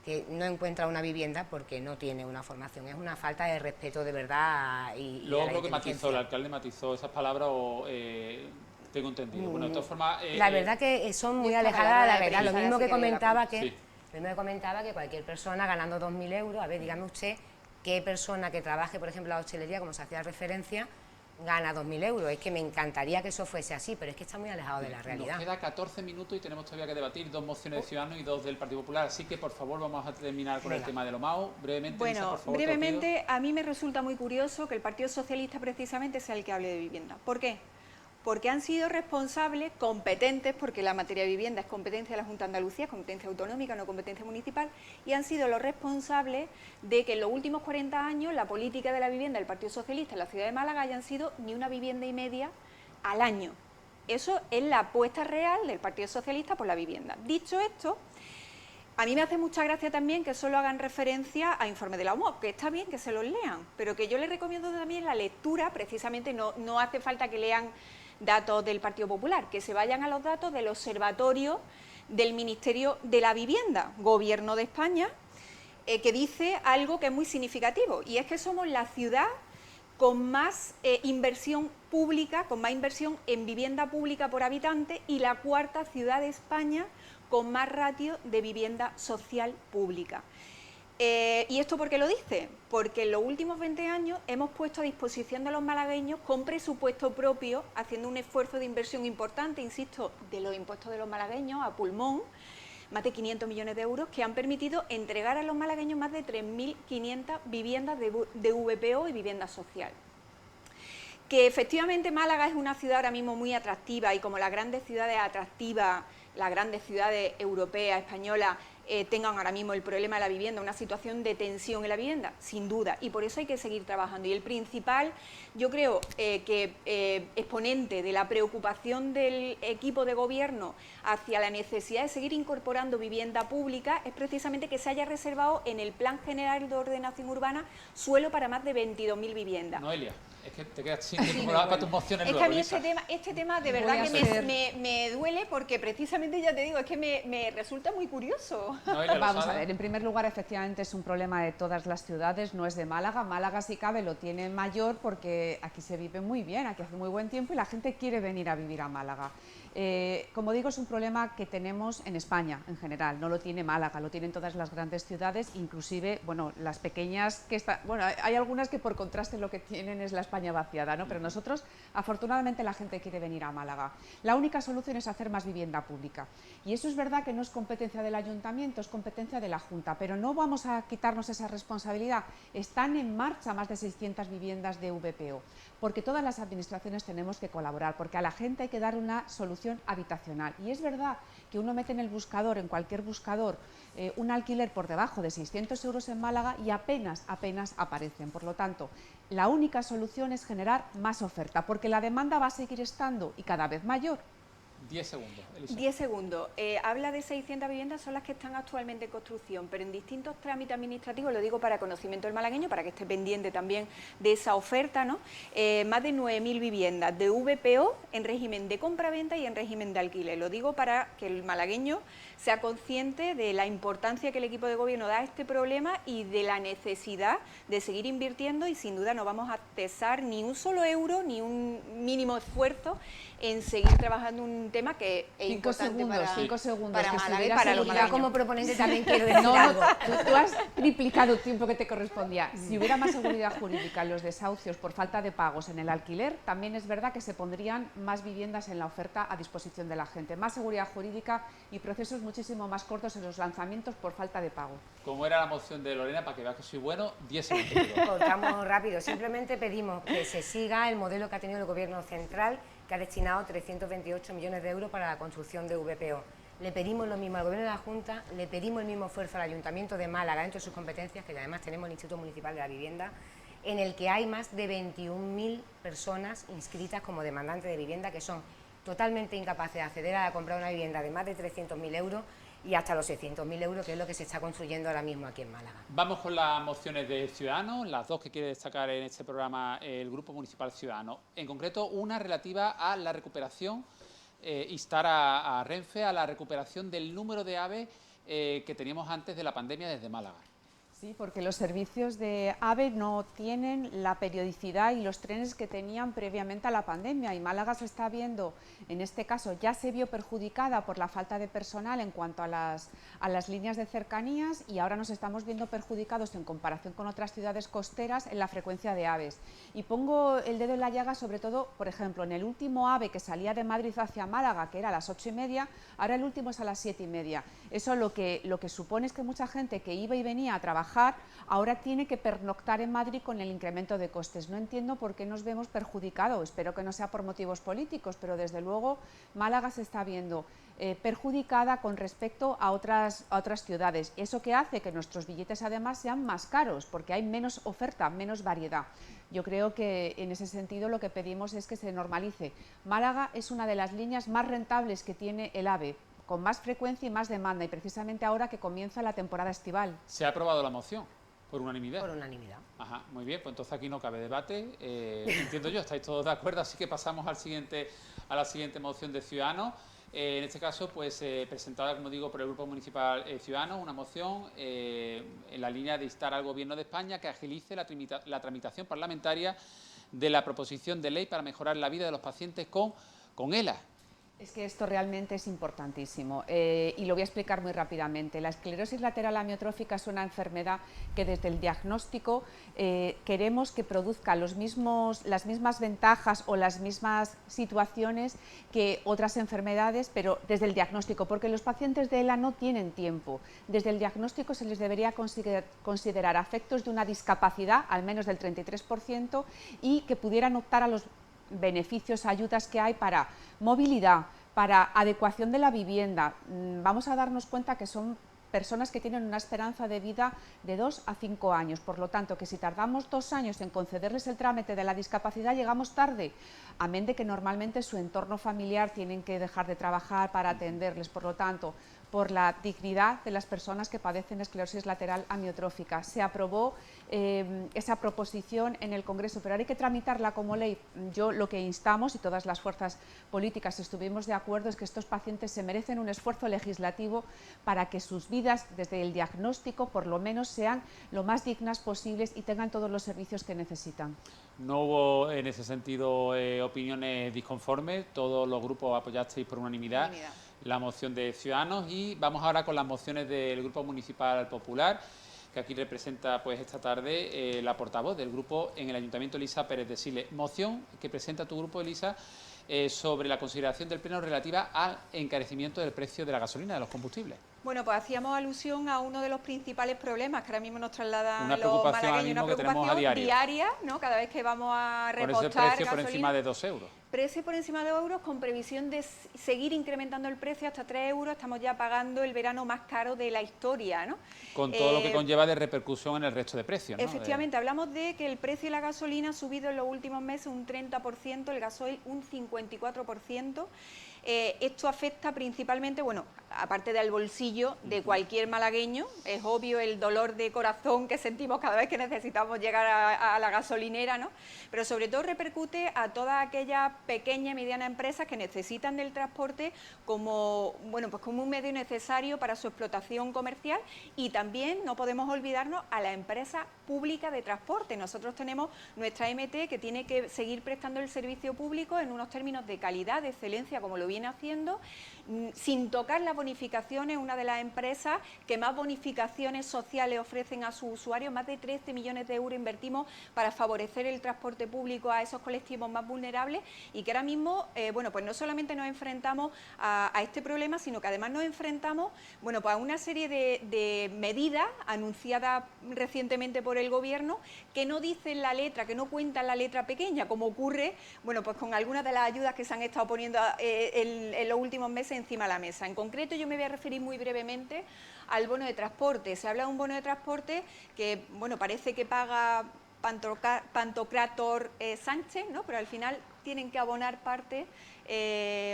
que no encuentra una vivienda porque no tiene una formación. Es una falta de respeto de verdad. Luego creo que matizó, el alcalde matizó esas palabras, o tengo entendido. Bueno, de todas formas... la verdad que son muy alejadas de la realidad. Lo mismo que comentaba sí. que cualquier persona ganando 2.000 euros, a ver, dígame usted, qué persona que trabaje, por ejemplo, la hostelería, como se hacía referencia, gana 2.000 euros. Es que me encantaría que eso fuese así, pero es que está muy alejado de la realidad. Nos queda 14 minutos y tenemos todavía que debatir 2 mociones de Ciudadanos y 2 del Partido Popular, así que por favor vamos a terminar con el tema de Lomao. Brevemente, bueno, Lisa, por favor, brevemente, a mí me resulta muy curioso que el Partido Socialista precisamente sea el que hable de vivienda. ¿Por qué? Porque han sido responsables, competentes, porque la materia de vivienda es competencia de la Junta de Andalucía, competencia autonómica, no competencia municipal, y han sido los responsables de que en los últimos 40 años la política de la vivienda del Partido Socialista en la ciudad de Málaga hayan sido ni una vivienda y media al año. Eso es la apuesta real del Partido Socialista por la vivienda. Dicho esto, a mí me hace mucha gracia también que solo hagan referencia a informes de la UMOP, que está bien que se los lean, pero que yo les recomiendo también la lectura, precisamente no hace falta que lean datos del Partido Popular, que se vayan a los datos del Observatorio del Ministerio de la Vivienda, Gobierno de España, que dice algo que es muy significativo, y es que somos la ciudad con más inversión pública, con más inversión en vivienda pública por habitante, y la 4ª ciudad de España con más ratio de vivienda social pública. ¿Y esto por qué lo dice? Porque en los últimos 20 años hemos puesto a disposición de los malagueños, con presupuesto propio, haciendo un esfuerzo de inversión importante, insisto, de los impuestos de los malagueños a pulmón, más de 500 millones de euros, que han permitido entregar a los malagueños más de 3.500 viviendas de VPO y vivienda social. Que efectivamente Málaga es una ciudad ahora mismo muy atractiva, y como las grandes ciudades atractivas, las grandes ciudades europeas, españolas, tengan ahora mismo el problema de la vivienda, una situación de tensión en la vivienda, sin duda, y por eso hay que seguir trabajando. Y el principal, yo creo, exponente de la preocupación del equipo de gobierno hacia la necesidad de seguir incorporando vivienda pública es precisamente que se haya reservado en el Plan General de Ordenación Urbana suelo para más de 22.000 viviendas. Noelia, es que te quedas sin tiempo para tus mociones. Es que a mí este tema de verdad que me duele, porque precisamente, ya te digo, es que me resulta muy curioso. Vamos a ver, en primer lugar, efectivamente es un problema de todas las ciudades, no es de Málaga. Málaga, si cabe, lo tiene mayor porque aquí se vive muy bien, aquí hace muy buen tiempo y la gente quiere venir a vivir a Málaga. Como digo, es un problema que tenemos en España en general, no lo tiene Málaga, lo tienen todas las grandes ciudades, inclusive, bueno, las pequeñas que están, bueno, hay algunas que por contraste lo que tienen es la España vaciada, ¿no? Pero nosotros, afortunadamente, la gente quiere venir a Málaga. La única solución es hacer más vivienda pública, y eso es verdad que no es competencia del Ayuntamiento, es competencia de la Junta, pero no vamos a quitarnos esa responsabilidad. Están en marcha más de 600 viviendas de VPO, porque todas las administraciones tenemos que colaborar, porque a la gente hay que dar una solución habitacional. Y es verdad que uno mete en el buscador, en cualquier buscador, un alquiler por debajo de 600 euros en Málaga y apenas aparecen. Por lo tanto, la única solución es generar más oferta, porque la demanda va a seguir estando y cada vez mayor. 10 segundos, Elisa. 10 segundos. Habla de 600 viviendas, son las que están actualmente en construcción, pero en distintos trámites administrativos, lo digo para conocimiento del malagueño, para que esté pendiente también de esa oferta, ¿no? Más de 9.000 viviendas de VPO en régimen de compraventa y en régimen de alquiler. Lo digo para que el malagueño sea consciente de la importancia que el equipo de gobierno da a este problema y de la necesidad de seguir invirtiendo, y sin duda no vamos a cesar ni un solo euro, ni un mínimo esfuerzo en seguir trabajando un tema que es importante cinco segundos, para que Málaga y subirás para el los IVA malagueños. Como proponente también quiero decir No, algo. tú has triplicado el tiempo que te correspondía. Si hubiera más seguridad jurídica en los desahucios por falta de pagos en el alquiler, también es verdad que se pondrían más viviendas en la oferta a disposición de la gente. Más seguridad jurídica y procesos muchísimo más cortos en los lanzamientos por falta de pago. Como era la moción de Lorena, para que veas que soy bueno, 10 segundos. Cortamos rápido. Simplemente pedimos que se siga el modelo que ha tenido el Gobierno central, que ha destinado 328 millones de euros para la construcción de VPO. Le pedimos lo mismo al Gobierno de la Junta, le pedimos el mismo esfuerzo al Ayuntamiento de Málaga dentro de sus competencias, que además tenemos el Instituto Municipal de la Vivienda, en el que hay más de 21.000 personas inscritas como demandantes de vivienda, que son totalmente incapaces de acceder a comprar una vivienda de más de 300.000 euros y hasta los 600.000 euros, que es lo que se está construyendo ahora mismo aquí en Málaga. Vamos con las mociones de Ciudadanos, las dos que quiere destacar en este programa el Grupo Municipal Ciudadanos. En concreto, una relativa a la recuperación, instar a Renfe a la recuperación del número de AVE que teníamos antes de la pandemia desde Málaga. Sí, porque los servicios de AVE no tienen la periodicidad y los trenes que tenían previamente a la pandemia, y Málaga se está viendo, en este caso ya se vio perjudicada por la falta de personal en cuanto a las líneas de cercanías, y ahora nos estamos viendo perjudicados en comparación con otras ciudades costeras en la frecuencia de AVEs. Y pongo el dedo en la llaga sobre todo, por ejemplo, en el último AVE que salía de Madrid hacia Málaga, que era a las 8:30, ahora el último es a las 7:30. Eso lo que supone es que mucha gente que iba y venía a trabajar ahora tiene que pernoctar en Madrid con el incremento de costes. No entiendo por qué nos vemos perjudicados, espero que no sea por motivos políticos, pero desde luego Málaga se está viendo perjudicada con respecto a otras ciudades. Eso que hace que nuestros billetes además sean más caros, porque hay menos oferta, menos variedad. Yo creo que en ese sentido lo que pedimos es que se normalice. Málaga es una de las líneas más rentables que tiene el AVE, con más frecuencia y más demanda, y precisamente ahora que comienza la temporada estival. ¿Se ha aprobado la moción por unanimidad? Por unanimidad. Ajá, muy bien, pues entonces aquí no cabe debate, entiendo yo, estáis todos de acuerdo, así que pasamos a la siguiente moción de Ciudadanos. En este caso, pues presentada, como digo, por el Grupo Municipal Ciudadanos, una moción en la línea de instar al Gobierno de España que agilice la tramitación parlamentaria de la proposición de ley para mejorar la vida de los pacientes con ELA. Es que esto realmente es importantísimo y lo voy a explicar muy rápidamente. La esclerosis lateral amiotrófica es una enfermedad que desde el diagnóstico queremos que produzca las mismas ventajas o las mismas situaciones que otras enfermedades, pero desde el diagnóstico, porque los pacientes de ELA no tienen tiempo. Desde el diagnóstico se les debería considerar afectos de una discapacidad, al menos del 33%, y que pudieran optar a los beneficios, ayudas que hay para movilidad, para adecuación de la vivienda. Vamos a darnos cuenta que son personas que tienen una esperanza de vida de 2 a 5 años, por lo tanto que si tardamos 2 años en concederles el trámite de la discapacidad llegamos tarde, amén de que normalmente su entorno familiar tienen que dejar de trabajar para atenderles, por lo tanto por la dignidad de las personas que padecen esclerosis lateral amiotrófica. Se aprobó esa proposición en el Congreso, pero ahora hay que tramitarla como ley. Yo lo que instamos, y todas las fuerzas políticas estuvimos de acuerdo, es que estos pacientes se merecen un esfuerzo legislativo para que sus vidas, desde el diagnóstico, por lo menos sean lo más dignas posibles y tengan todos los servicios que necesitan. No hubo en ese sentido opiniones disconformes, todos los grupos apoyasteis por unanimidad la moción de Ciudadanos, y vamos ahora con las mociones del Grupo Municipal Popular, que aquí representa pues esta tarde la portavoz del grupo en el Ayuntamiento, Elisa Pérez de Siles. Moción que presenta tu grupo, Elisa, sobre la consideración del Pleno relativa al encarecimiento del precio de la gasolina, de los combustibles. Bueno, pues hacíamos alusión a uno de los principales problemas que ahora mismo nos trasladan una los malagueños, una que tenemos a preocupación diario. diaria, ¿no? Cada vez que vamos a repostar por ese precio gasolina, por encima de 2 euros. precio por encima de euros, con previsión de seguir incrementando el precio hasta 3 euros. Estamos ya pagando el verano más caro de la historia, ¿no? Con todo lo que conlleva de repercusión en el resto de precios, ¿no? Efectivamente, hablamos de que el precio de la gasolina ha subido en los últimos meses un 30%, el gasoil un 54%. Esto afecta principalmente, bueno, aparte del bolsillo de cualquier malagueño, es obvio el dolor de corazón que sentimos cada vez que necesitamos llegar a la gasolinera, ¿no? Pero sobre todo repercute a todas aquellas pequeñas y medianas empresas que necesitan del transporte como, bueno, pues como un medio necesario para su explotación comercial, y también no podemos olvidarnos a la empresa pública de transporte. Nosotros tenemos nuestra MT, que tiene que seguir prestando el servicio público en unos términos de calidad, de excelencia, como lo viene haciendo, sin tocar las bonificaciones. Una de las empresas que más bonificaciones sociales ofrecen a sus usuarios, más de 13 millones de euros invertimos para favorecer el transporte público a esos colectivos más vulnerables, y que ahora mismo, bueno, pues no solamente nos enfrentamos a este problema, sino que además nos enfrentamos, bueno, pues a una serie de medidas anunciadas recientemente por el Gobierno que no dicen la letra, que no cuentan la letra pequeña, como ocurre, bueno, pues con algunas de las ayudas que se han estado poniendo en los últimos meses encima de la mesa. En concreto, yo me voy a referir muy brevemente al bono de transporte. Se habla de un bono de transporte que, bueno, parece que paga Pantocrátor Sánchez, ¿no? Pero al final tienen que abonar parte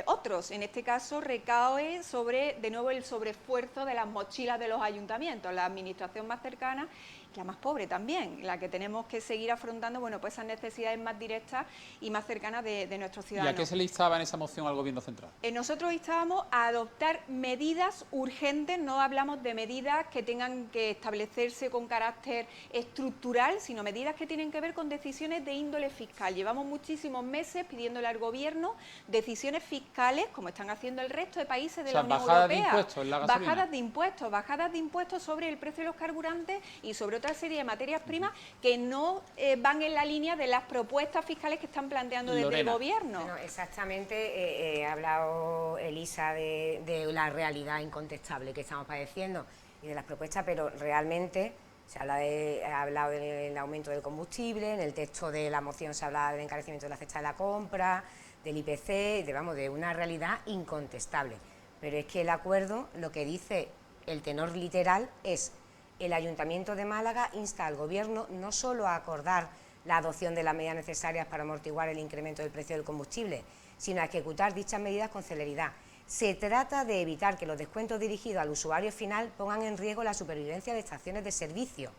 otros. En este caso recae sobre, de nuevo, el sobreesfuerzo de las mochilas de los ayuntamientos, la administración más cercana, la más pobre también, la que tenemos que seguir afrontando, bueno, pues esas necesidades más directas y más cercanas de nuestros ciudadanos. ¿Y a qué se le instaba en esa moción al Gobierno central? Nosotros instábamos a adoptar medidas urgentes. No hablamos de medidas que tengan que establecerse con carácter estructural, sino medidas que tienen que ver con decisiones de índole fiscal. Llevamos muchísimos meses pidiéndole al Gobierno decisiones fiscales, como están haciendo el resto de países de la Unión Europea. Bajadas de impuestos en la gasolina. Bajadas de impuestos sobre el precio de los carburantes y sobre otra serie de materias primas que no van en la línea de las propuestas fiscales que están planteando desde el Gobierno. Bueno, exactamente, ha hablado Elisa de la realidad incontestable que estamos padeciendo y de las propuestas, pero realmente ha hablado del aumento del combustible, en el texto de la moción se habla del encarecimiento de la cesta de la compra, del IPC, de una realidad incontestable. Pero es que el acuerdo, lo que dice el tenor literal es: el Ayuntamiento de Málaga insta al Gobierno no solo a acordar la adopción de las medidas necesarias para amortiguar el incremento del precio del combustible, sino a ejecutar dichas medidas con celeridad. Se trata de evitar que los descuentos dirigidos al usuario final pongan en riesgo la supervivencia de estaciones de servicio,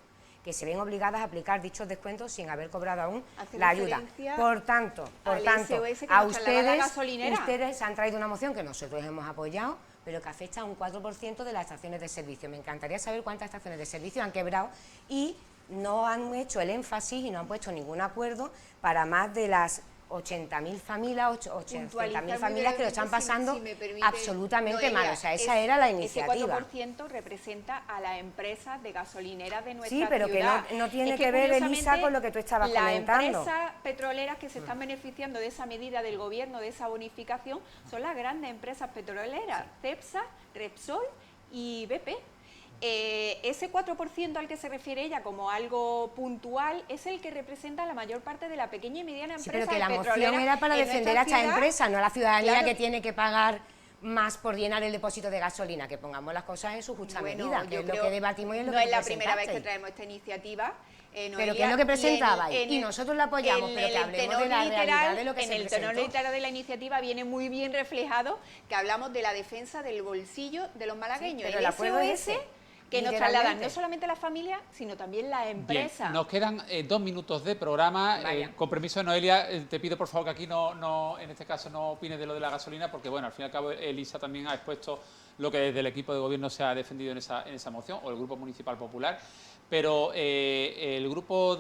que se ven obligadas a aplicar dichos descuentos sin haber cobrado aún la ayuda. Por tanto, a ustedes han traído una moción que nosotros hemos apoyado, pero que afecta a un 4% de las estaciones de servicio. Me encantaría saber cuántas estaciones de servicio han quebrado y no han hecho el énfasis y no han puesto ningún acuerdo para más de las 80.000 familias, 80.000 familias que lo están pasando absolutamente mal. O sea, esa era la iniciativa. Ese 4% representa a las empresas de gasolineras de nuestra ciudad. Sí, pero que no tiene que ver, Elisa, con lo que tú estabas comentando. Las empresas petroleras que se están beneficiando de esa medida del Gobierno, de esa bonificación, son las grandes empresas petroleras, Cepsa, Repsol y BP. Ese 4% al que se refiere ella como algo puntual es el que representa la mayor parte de la pequeña y mediana empresa. Sí, pero que la moción era para defender a esta empresa, no a la ciudadanía que tiene que pagar más por llenar el depósito de gasolina. Que pongamos las cosas en su justa medida, que es lo que debatimos y es lo que no es la primera vez que traemos esta iniciativa. Pero que es lo que presentabais y nosotros la apoyamos, pero que hablemos de la realidad de lo que se presentó. En el tenor literal de la iniciativa viene muy bien reflejado que hablamos de la defensa del bolsillo de los malagueños. Sí, pero el acuerdo es ese, que nos trasladan no solamente las familias, sino también las empresas. Bien, nos quedan 2 minutos de programa. Con permiso de Noelia, te pido por favor que aquí en este caso no opines de lo de la gasolina, porque bueno, al fin y al cabo Elisa también ha expuesto lo que desde el equipo de gobierno se ha defendido en esa moción, o el Grupo Municipal Popular, pero el Grupo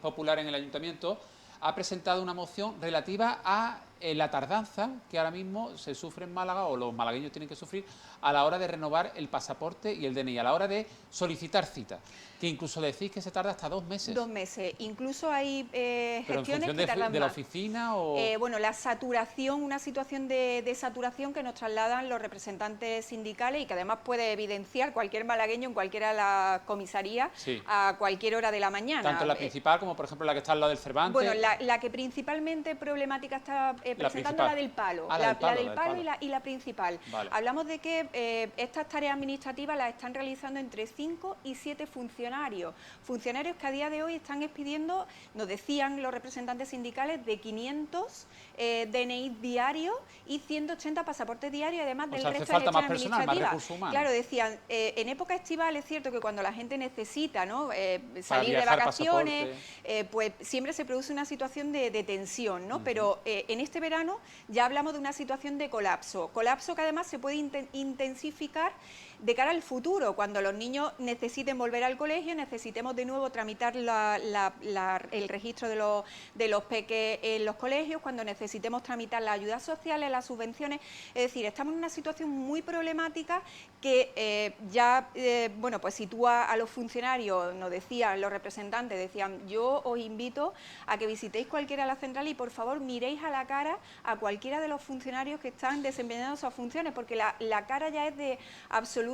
Popular en el Ayuntamiento ha presentado una moción relativa a la tardanza que ahora mismo se sufre en Málaga, o los malagueños tienen que sufrir, a la hora de renovar el pasaporte y el DNI, a la hora de solicitar cita, que incluso decís que se tarda hasta 2 meses. 2 meses. Incluso hay gestiones ¿Pero en función que tardan de la más. oficina o...? Bueno, la saturación, una situación de saturación que nos trasladan los representantes sindicales y que además puede evidenciar cualquier malagueño en cualquiera de las comisarías a cualquier hora de la mañana. Tanto la principal como, por ejemplo, la que está al lado del Cervantes. Bueno, la que principalmente problemática está presentando la del palo, la del palo y la principal. Vale. Hablamos de que estas tareas administrativas las están realizando entre 5 y 7 funcionarios que a día de hoy están expidiendo, nos decían los representantes sindicales, de 500 DNI diarios y 180 pasaportes diarios, además del resto de la gestión administrativa. Claro, decían, en época estival es cierto que cuando la gente necesita, ¿no?, salir de vacaciones, pues siempre se produce una situación de tensión, ¿no? Pero en este verano ya hablamos de una situación de colapso que además se puede intensificar de cara al futuro, cuando los niños necesiten volver al colegio, necesitemos de nuevo tramitar el registro de los peques en los colegios, cuando necesitemos tramitar las ayudas sociales, las subvenciones. Es decir, estamos en una situación muy problemática que bueno, pues sitúa a los funcionarios, nos decían los representantes, decían, yo os invito a que visitéis cualquiera de las centrales y por favor miréis a la cara a cualquiera de los funcionarios que están desempeñando sus funciones, porque la cara ya es de absoluta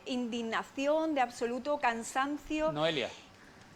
indignación, de absoluto cansancio. Noelia.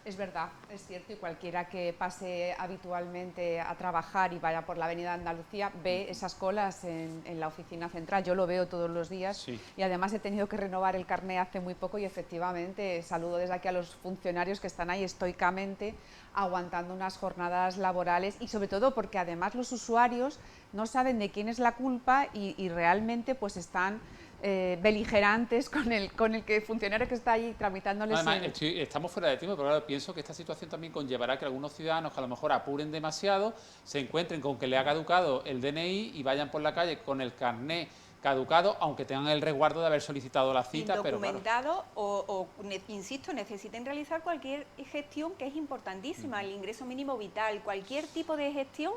Es verdad, es cierto, y cualquiera que pase habitualmente a trabajar y vaya por la avenida Andalucía ve esas colas en la oficina central. Yo lo veo todos los días, sí. Y además he tenido que renovar el carné hace muy poco y efectivamente saludo desde aquí a los funcionarios que están ahí estoicamente aguantando unas jornadas laborales, y sobre todo porque además los usuarios no saben de quién es la culpa y realmente pues están beligerantes con el funcionario que está ahí tramitándoles. Además, estamos fuera de tiempo, pero claro, pienso que esta situación también conllevará que algunos ciudadanos que a lo mejor apuren demasiado, se encuentren con que le ha caducado el DNI y vayan por la calle con el carné caducado, aunque tengan el resguardo de haber solicitado la cita, indocumentado, pero claro. Insisto, necesiten realizar cualquier gestión que es importantísima, el ingreso mínimo vital, cualquier tipo de gestión,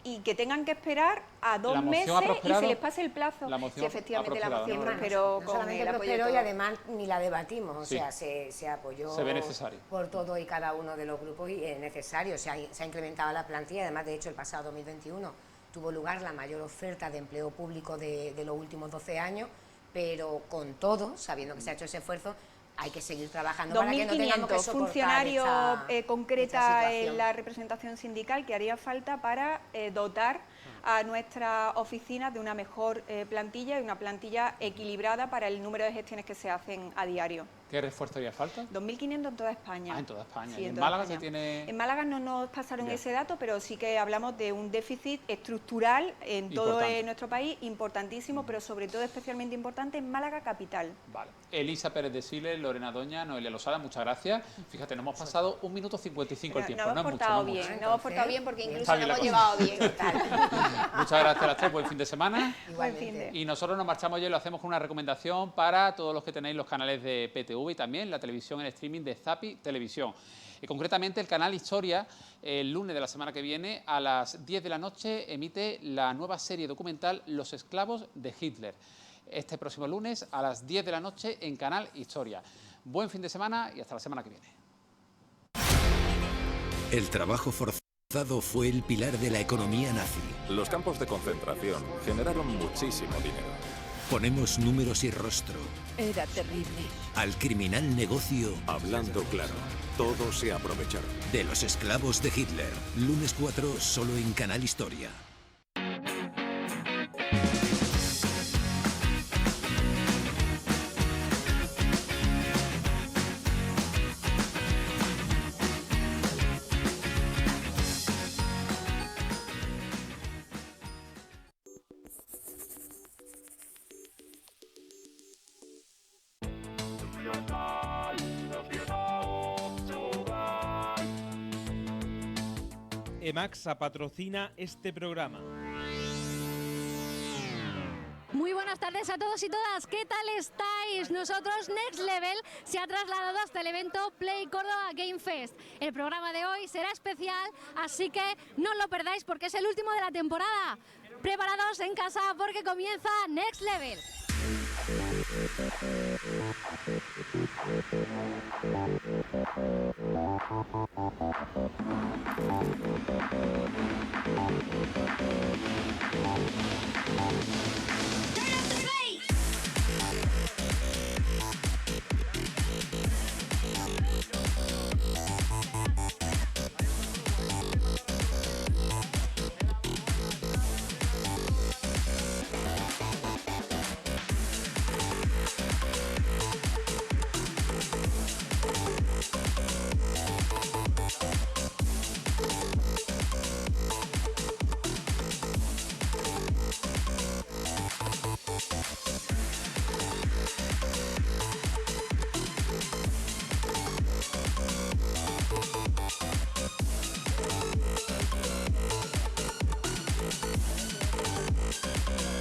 y que tengan que esperar a 2 meses y se les pase el plazo. Sí, efectivamente, la moción prosperó con el apoyo de todos. Y además ni la debatimos, o sea, se apoyó se ve necesario por todo y cada uno de los grupos y es necesario. Se ha incrementado la plantilla, además, de hecho, el pasado 2021 tuvo lugar la mayor oferta de empleo público de los últimos 12 años, pero con todo, sabiendo que se ha hecho ese esfuerzo, hay que seguir trabajando para que no tengamos que soportar funcionarios concreta en la representación sindical que haría falta para dotar a nuestras oficinas de una mejor plantilla y una plantilla equilibrada para el número de gestiones que se hacen a diario. ¿Qué refuerzo haría falta? 2.500 en toda España. Ah, en toda España. Sí, ¿Y en Málaga se tiene...? En Málaga no nos pasaron ese dato, pero sí que hablamos de un déficit estructural en todo nuestro país, importantísimo, pero sobre todo especialmente importante en Málaga capital. Vale. Elisa Pérez de Siles, Lorena Doña, Noelia Losada, muchas gracias. Fíjate, nos hemos pasado 1 minuto 55 el tiempo. Nos hemos portado bien, nos hemos portado bien porque incluso nos hemos llevado bien. Muchas gracias a las 3, buen fin de semana. Igualmente. Y nosotros nos marchamos ya y lo hacemos con una recomendación para todos los que tenéis los canales de PTV y también la televisión en streaming de Zapi Televisión. Concretamente el canal Historia, el lunes de la semana que viene a las 10 de la noche emite la nueva serie documental Los esclavos de Hitler. Este próximo lunes a las 10 de la noche en canal Historia. Buen fin de semana y hasta la semana que viene. El trabajo forzado fue el pilar de la economía nazi. Los campos de concentración generaron muchísimo dinero. Ponemos números y rostro. Era terrible. Al criminal negocio. Hablando claro, todos se aprovecharon. De los esclavos de Hitler. Lunes 4, solo en Canal Historia. Emaxa patrocina este programa. Muy buenas tardes a todos y todas, ¿qué tal estáis? Nosotros, Next Level, se ha trasladado hasta el evento Play Córdoba Game Fest. El programa de hoy será especial, así que no os lo perdáis porque es el último de la temporada. Preparados en casa porque comienza Next Level.